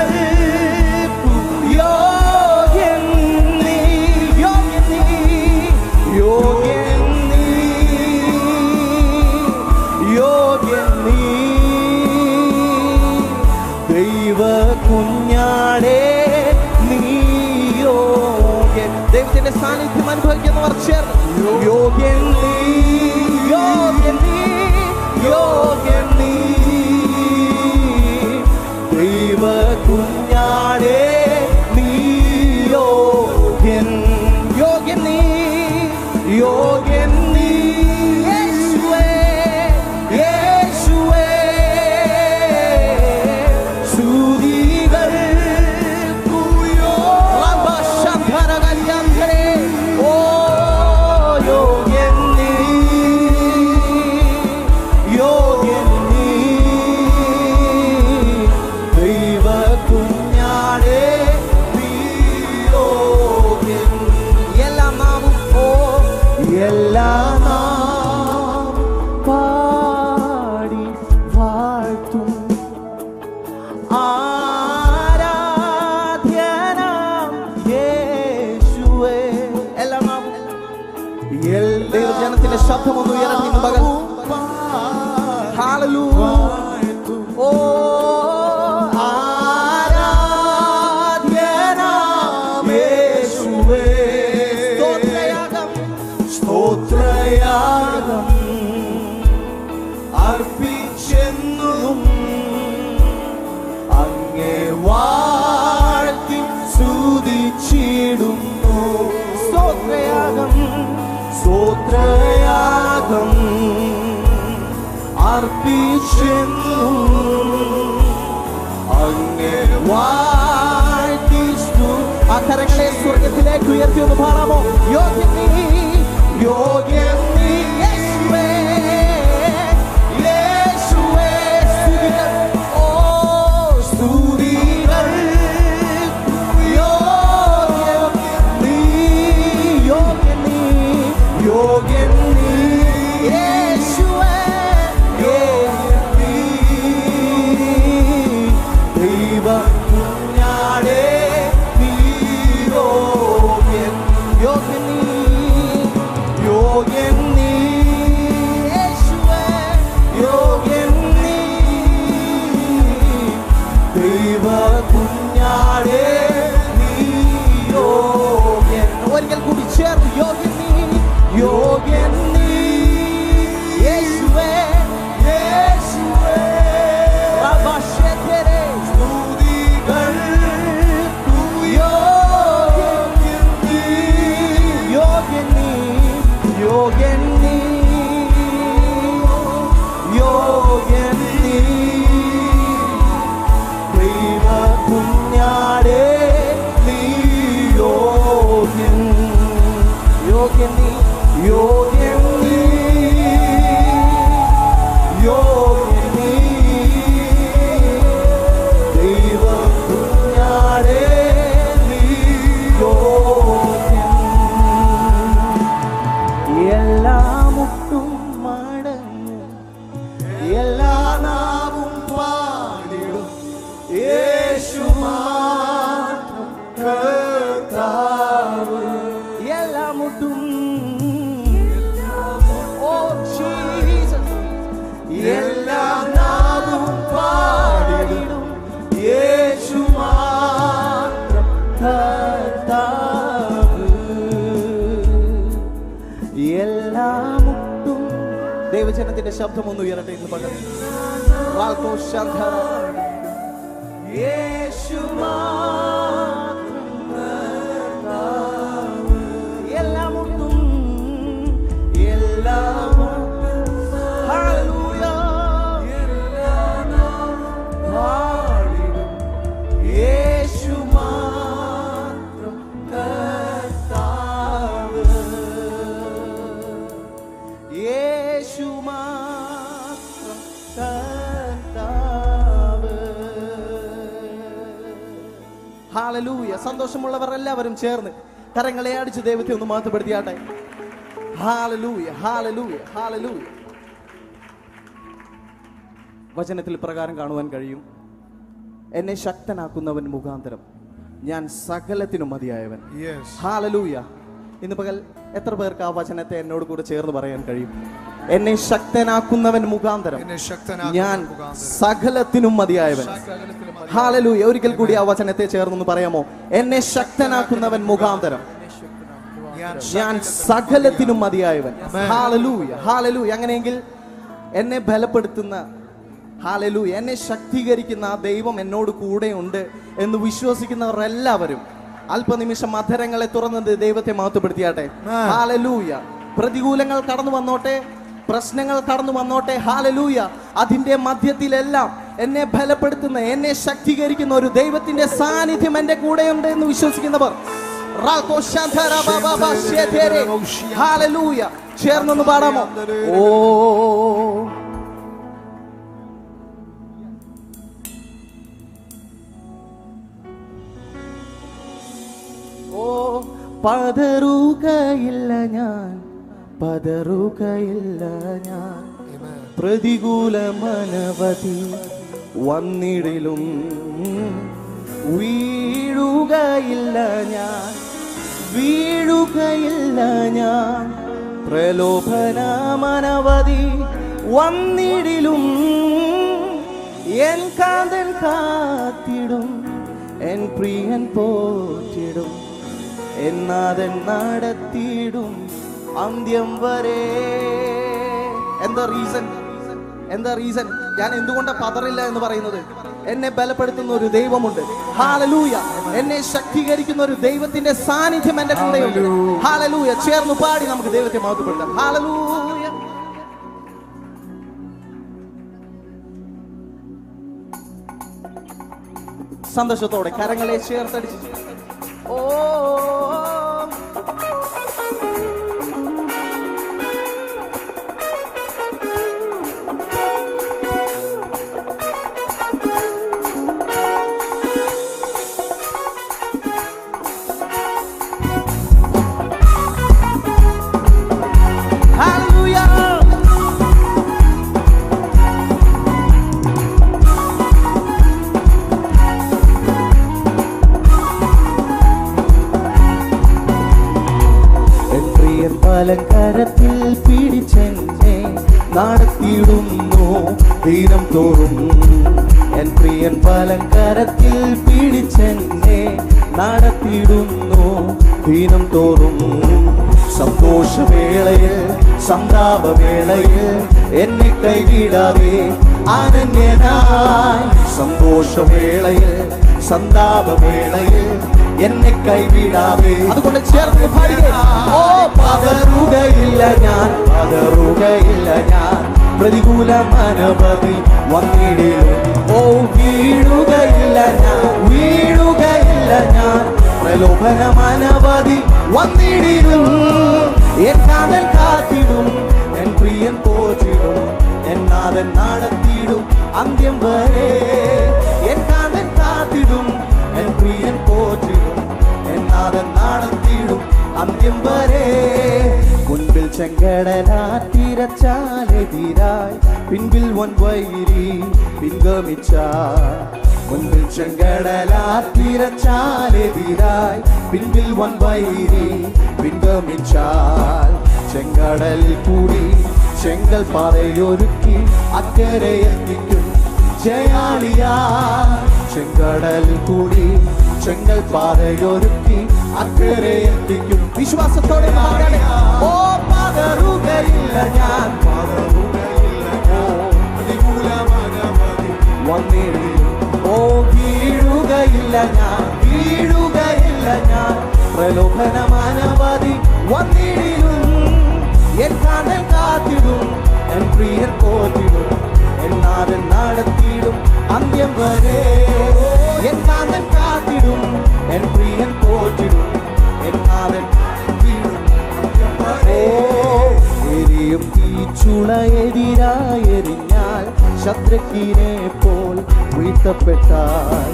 സ്തുതികൾക്കു യോഗ്യൻ നീ. യോഗ്യൻ നീ യോഗ്യൻ നീ യോഗ്യൻ നീ. ദൈവ കുഞ്ഞാടേ നീ യോഗ്യൻ. ദൈവത്തിന്റെ സാന്നിധ്യം അനുഭവിക്കുന്നവർ ചേർന്ന് യോഗ്യൻ നീ യോഗ്യൻ നീ യോഗ്യൻ നീ. ദൈവ കുഞ്ഞാടേ നീ യോഗ്യൻ യോഗ്യൻ നീ യോഗ്യൻ നീ. യേശുവേ യേശുവേ സ്തുതികൾക്കു യോഗ്യൻ. ഓ യോഗ്യൻ നീ യോഗ്യൻ നീ. ദൈവ കുഞ്ഞാടേ നീ യോഗ്യൻ. എല്ലാ നാമം ഓ എല്ലാ നാം പാടി വാഴ്ത്തും ആരാധ്യനാം യേശുവേ. എല്ലാ നാമം ദൈവജനത്തിന്റെ ശബ്ദം ഒന്ന് ഉയർത്തി ഇന്ന് പകൽ. ഹല്ലേലൂയ. ഓ ആരാധ്യനാം യേശുവേ. സ്തോത്രയാഗം സ്തോത്രയാഗം അർപ്പിച്ചെന്നും അങ്ങേ വാഴ്ത്തി സ്തുതിച്ചിടുന്നു. സ്തോത്രയാഗം സ്തോത്രയാഗം അർപ്പിച്ചെന്നും അങ്ങേ വാഴ്ത്തി ആ കരങ്ങളെ സ്വർഗത്തിലേക്ക് ഉയർത്തി ഒന്ന് പാടാമോ? യോഗ്യൻ നീ യോഗ്യൻ നീ യേശുവേ യേശുവേ. സ്തുതികൾ ഓ സ്തുതികൾ യോഗ്യൻ നീ യോഗ്യൻ നീ യോഗ്യൻ നീ യേശുവേ യോഗ്യൻ നീ. ദൈവ കുഞ്ഞാടേ നീ യോഗ്യൻ യോഗ്യൻ നീ യോഗ്യൻ ദൈവജനത്തിന്റെ ശബ്ദം ഒന്ന് ഉയരട്ടെ ഇന്ന് പകൽ. യേശു ഹല്ലേലൂയ. സന്തോഷമുള്ളവർ എല്ലാവരും ചേർന്ന് കരങ്ങളെ അടിച്ച് ദൈവത്തെ ഒന്ന് മഹത്വപ്പെടുത്തിയാട്ടെ. ഹല്ലേലൂയ, ഹല്ലേലൂയ, ഹല്ലേലൂയ. വചനത്തിൽ പ്രകാരം കാണുവാൻ കഴിയും, എന്നെ ശക്തനാക്കുന്നവൻ മുഖാന്തരം ഞാൻ സകലത്തിനും മതിയായവൻ. ഹല്ലേലൂയ. ഇന്ന് പകൽ എത്ര പേർക്ക് ആ വചനത്തെ എന്നോട് കൂടെ ചേർന്ന് പറയാൻ കഴിയും? എന്നെ ശക്തനാക്കുന്നവൻ മുഖാന്തരം ഞാൻ സകലത്തിനും മതിയായവൻ. ഹല്ലേലൂയ. ഒരിക്കൽ കൂടി ആ വചനത്തെ ചേർന്നൊന്ന് പറയാമോ? എന്നെ ശക്തനാക്കുന്നവൻ മുഖാന്തരം ഞാൻ സകലത്തിനും മതിയായവൻ. ഹല്ലേലൂയ, ഹല്ലേലൂയ. അങ്ങനെയെങ്കിൽ എന്നെ ബലപ്പെടുത്തുന്ന, ഹല്ലേലൂയ, എന്നെ ശക്തീകരിക്കുന്ന ആ ദൈവം എന്നോട് കൂടെ ഉണ്ട് എന്ന് വിശ്വസിക്കുന്നവർ എല്ലാവരും അല്പനിമിഷം അധരങ്ങളെ തുറന്നത് ദൈവത്തെ മഹത്വപ്പെടുത്തിയാട്ടെ. ഹല്ലേലൂയ. പ്രതികൂലങ്ങൾ കടന്നു വന്നോട്ടെ, പ്രശ്നങ്ങൾ കടന്നു വന്നോട്ടെ, ഹല്ലേലൂയ, അതിന്റെ മധ്യത്തിലെല്ലാം എന്നെ ബലപ്പെടുത്തുന്ന, എന്നെ ശക്തീകരിക്കുന്ന ഒരു ദൈവത്തിന്റെ സാന്നിധ്യം എന്റെ കൂടെയുണ്ട് എന്ന് വിശ്വസിക്കുന്നവർ ഹല്ലേലൂയ ചേർന്നൊന്ന് പാടാമോ? ഓ പതറുകയില്ല ഞാൻ, പതറുകയില്ല ഞാൻ, പ്രതികൂലമനവധി വന്നിടിലും വീഴുകയില്ല ഞാൻ, വീഴുകയില്ല ഞാൻ, പ്രലോഭനമനവധി വന്നിടിലും എൻ കാന്തൻ കാത്തിടും, എൻ പ്രിയൻ പോറ്റിടും, എന്നാഥൻ നടത്തിയിടും അന്ത്യം വരെ. എന്താ റീസൺ? എന്താ റീസൺ? ഞാൻ എന്തുകൊണ്ടാ പതറില്ല എന്ന് പറയുന്നത്? എന്നെ ബലപ്പെടുത്തുന്ന ഒരു ദൈവമുണ്ട്. ഹല്ലേലൂയ. എന്നെ ശക്തീകരിക്കുന്ന ഒരു ദൈവത്തിന്റെ സാന്നിധ്യം എന്റെ കൂടെയുണ്ട്. ഹല്ലേലൂയ. ചേർന്ന് പാടി നമുക്ക് ദൈവത്തെ മഹത്വപ്പെടുത്താം. ഹല്ലേലൂയ. സന്തോഷത്തോടെ കരങ്ങളെ ചേർത്തടിച്ച് ഓ കരത്തിൽ പിടിച്ചെന്നെ നടത്തിയിടുന്നു ദിനം തോറും. എൻ പ്രിയൻ പലങ്കരത്തിൽ പിടിച്ചെന്നെ നടത്തിയിടുന്നു ദിനം തോറും. സന്തോഷവേളയിൽ സന്താപവേളയിൽ എന്നെ കൈവിടാതെ അനന്യനായി. സന്തോഷവേളയിൽ സന്താപവേളയിൽ എന്നെ കൈവിടാതെ. അതുകൊണ്ട് ചേർന്ന് പാടുക. ഓ പതറുകയില്ല ഞാൻ, പതറുകയില്ല ഞാൻ, പ്രതികൂലമനവധി വന്നിടിലും. ഓ വീഴുകയില്ല ഞാൻ, വീഴുകയില്ല ഞാൻ, പ്രലോഭനമനവധി വന്നിടിലും. എൻ കാതൽ കാത്തിടും, എൻ പ്രിയൻ പോറ്റിടും, എന്നാഥൻ നടത്തിയിടും അന്ത്യം വരെ. എൻ കാതൽ കാത്തിടും, എൻ പ്രിയൻ പോറ്റിടും, എന്നാഥൻ നടത്തിയിടും അന്ത്യം വരെ. മുൻപിൽ ചെങ്കടലാറ്റിരച്ചാലെതിരായി, പിൻപിൽ വൻവൈരി പിൻഗമിച്ചാൽ. മുൻപിൽ ചെങ്കടലാറ്റിരച്ചാലെതിരായി, പിൻപിൽ വൻവൈരി പിൻഗമിച്ചാൽ. ചെങ്കടൽ കൂടി ചെങ്കൽ പാറയൊരുക്കി അക്കരെ എത്തിക്കും ജയാളിയാ. ചെങ്കടൽ കൂടി ചെങ്കൽ പാറയൊരുക്കി അക്കരെ എത്തിക്കും. വിശ്വാസത്തോടെ ഓ പതറുകയില്ല ഞാൻ, പതറുകയില്ല വന്നിടിലും ഓ വീഴുകയില്ല ഞാൻ, വീഴുകയില്ല ഞാൻ. പ്രലോഭനമാനവധി വന്നിടിലും എൻ കാതൽ കാത്തിടും, എൻ പ്രിയൻ പോറ്റിടും, എന്നാതെ നടത്തിയിടും അന്ത്യം വരെ. എൻ കാതൽ കാത്തിടും, എൻ പ്രിയൻ പോറ്റിടും, എന്നാതെ നടത്തിയിടും അന്ത്യം വരെ. എരിയും തീച്ചുള എതിരായെറിഞ്ഞാൽ ശത്രുക്കിനെ പോൽ വീഴ്ത്തപ്പെട്ടാൽ,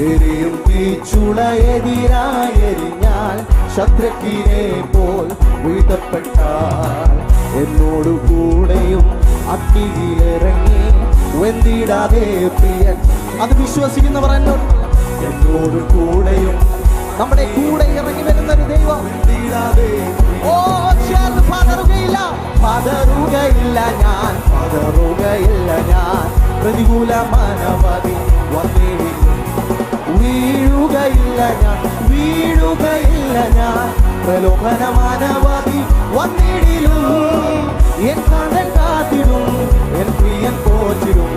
എരിയും തീച്ചുള എതിരായെറിഞ്ഞാൽ ശത്രുക്കിനെ പോൽ വീഴ്ത്തപ്പെട്ടാൽ, എന്നോടു കൂടെയും അഗ്നിയിലിറങ്ങി വെന്തിടാതെ പ്രിയൻ. അത് വിശ്വസിക്കുന്നവർ എന്നോട് കൂടെയും നമ്മുടെ കൂടെ ഇറങ്ങി വരുന്ന ഒരു ദൈവം. ഓ ചേർന്ന് പതറുകയില്ല, പതറുകയില്ല ഞാൻ, പതറുകയില്ല ഞാൻ. പ്രതികൂല മനവധി വന്നിടിലും വീഴുകയില്ല ഞാൻ, വീഴുകയില്ല ഞാൻ. പ്രലോഭനമാനവധി വന്നിടിലും എൻ കാതൽ കാത്തിടും, എൻ പ്രിയൻ പോറ്റിടും,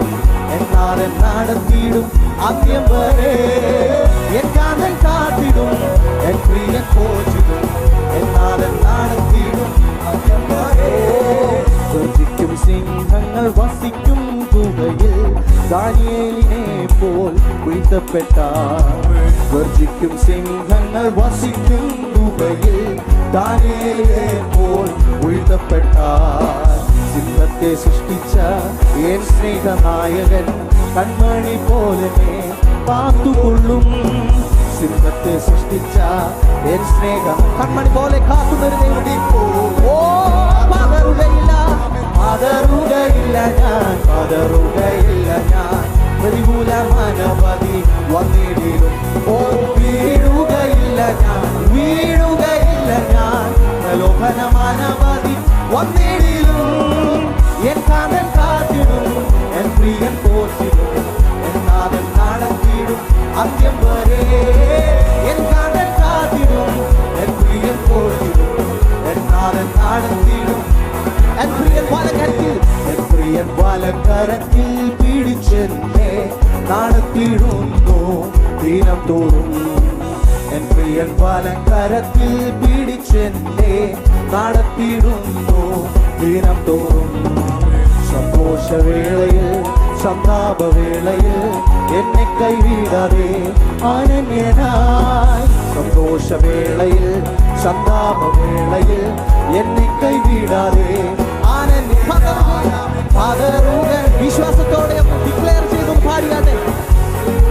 എന്നാതെ നടത്തിയിടും അന്ത്യം വരെ. എൻ കാതൽ കാത്തിടും, എൻ പ്രിയൻ പോറ്റിടും, എന്നാതെ നടത്തിയിടും അന്ത്യം വരെ. ഗർജിക്കും സിംഹങ്ങൾ വസിക്കും ഗുഹയിൽ ദാനിയേലിനെ പോൽ വീഴ്ത്തപ്പെട്ടാൽ, ഗർജിക്കും സിംഹങ്ങൾ വസിക്കും ഗുഹയിൽ ദാനിയേലിനെ പോൽ വീഴ്ത്തപ്പെട്ടാൽ, സിംഹത്തെ സൃഷ്ടിച്ച എൻ സ്നേഹനായകൻ കൺമണി പോലെ കാത്തുകൊള്ളും. സിംഹത്തെ സൃഷ്ടിച്ച എൻ സ്നേഹം കൺമണി പോലെ കാക്കുന്നൊരു ദൈവം. ഓ പതറുകയില്ല, പതറുകയില്ല ഞാൻ, പതറുകയില്ല ഞാൻ. പ്രതികൂല മനവധി വന്നിടിലും ഓ വീഴുകയില്ല ഞാൻ, വീഴുകയില്ല ഞാൻ. പ്രലോഭനമാനവധി വന്നിടിലും എൻ കാതൽ കാത്തിടും, എൻ പ്രിയൻ പോറ്റിടും, എന്നാതെ നടത്തിയിടും അന്ത്യം വരെ. എൻ കാതൽ കാത്തിടും, എൻ പ്രിയൻ പോറ്റിടും, എന്നാതെ നടത്തിയിടും. എൻ പ്രിയൻ വലക്കരത്തിൽ, എൻ പ്രിയൻ വലക്കരത്തിൽ പിടിച്ചെന്നെ നടത്തിയിടുന്നു ദിനം തോറും. എൻ പ്രിയൻ വലക്കരത്തിൽ പിടിച്ചെന്നെ നടത്തിയിടുന്നു ദിനം തോറും. സന്തോഷവേളയിൽ സന്താപവേളയിൽ എന്നെ കൈവിടാതെ അനന്യനായി. സന്തോഷവേളയിൽ സന്താപവേളയിൽ എന്നെ കൈവിടാതെ പതറുക. വിശ്വാസത്തോടെ ഡിക്ലെയർ ചെയ്തു പാടിയാതെ.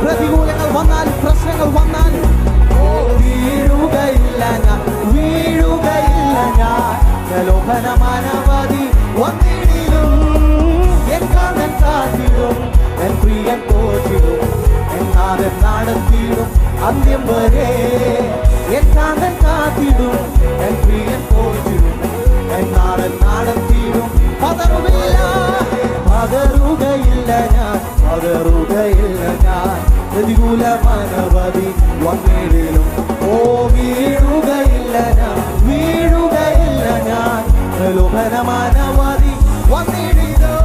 പ്രതികൂലങ്ങൾ വന്നാലും പ്രശ്നങ്ങൾ വന്നാലും വീഴുകയില്ല ഞാൻ, വീഴുകയില്ല ഞാൻ. പ്രലോഭനമാനവധി വന്നിടിലും എൻ കാതൽ കാത്തിടും, എൻ പ്രിയൻ പോറ്റിടും, എന്നാതെ നടത്തിയിടും അന്ത്യം വരെ. എൻ കാതൽ കാത്തിടും, എൻ പ്രിയൻ പോറ്റിടും, എന്നാതെ നടത്തിയിടും. പതറുകയില്ല, പതറുകയില്ല ഞാൻ, പതറുകയില്ല ഞാൻ. പ്രതികൂല മനവധി വന്നിടിലും ഓ വീഴുകയില്ല ഞാൻ, വീഴുകയില്ല ഞാൻ. പ്രലോഭനമാനവധി വന്നിടിലോ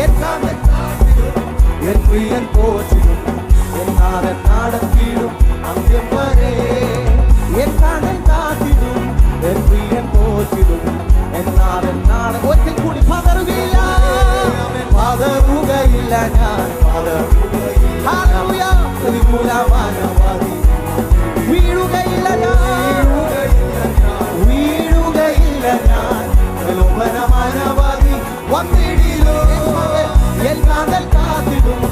എൻ കാതൽ കാത്തിടും, എൻ പ്രിയൻ പോറ്റിടും, എന്നാതെ നടത്തിയിടും അന്ത്യം വരെ. എൻ കാതൽ കാത്തിടും, എൻ പ്രിയൻ പോറ്റിടും, എന്നാതെ ഒരിക്കൽ കൂടി പതറുകയില്ല, പതറുകയില്ല ഞാൻ, പതറുകയില്ല. പ്രതികൂല മനവധി വീഴുകയില്ല ഞാൻ, വീഴുകയില്ല ഞാൻ. പ്രലോഭനമാനവധി വന്നിടിലോ എൻ കാതൽ കാത്തിടും.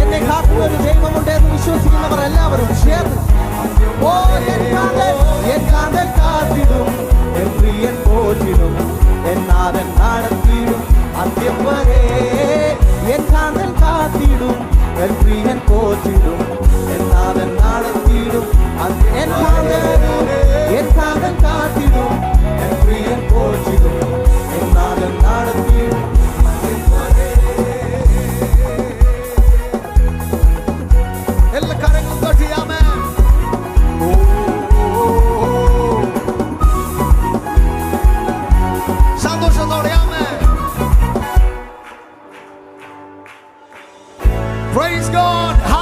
എന്നെ കാക്കുന്ന ഒരു ദൈവമുണ്ട് എന്ന് വിശ്വസിക്കുന്നവർ എല്ലാവരും ചേർന്ന് ഓ എൻ കാതൽ കാത്തിടും, എൻ പ്രിയൻ പോറ്റിടും, എന്നാതെ നടത്തിയിടും അന്ത്യം വരെ. എൻ കാതൽ കാത്തിടും, എൻ പ്രിയൻ പോറ്റിടും, എന്നാതെ നടത്തിയിടും എൻ കാതൽ കാത്തിടും, എൻ പ്രിയൻ പോറ്റിടും, എന്നാതെ നടത്തിയിടും അന്ത്യം വരെ. എല്ലാ കരങ്ങളും തട്ടിയാമേ. സന്തോഷത്തോടെയാമേ. Praise God.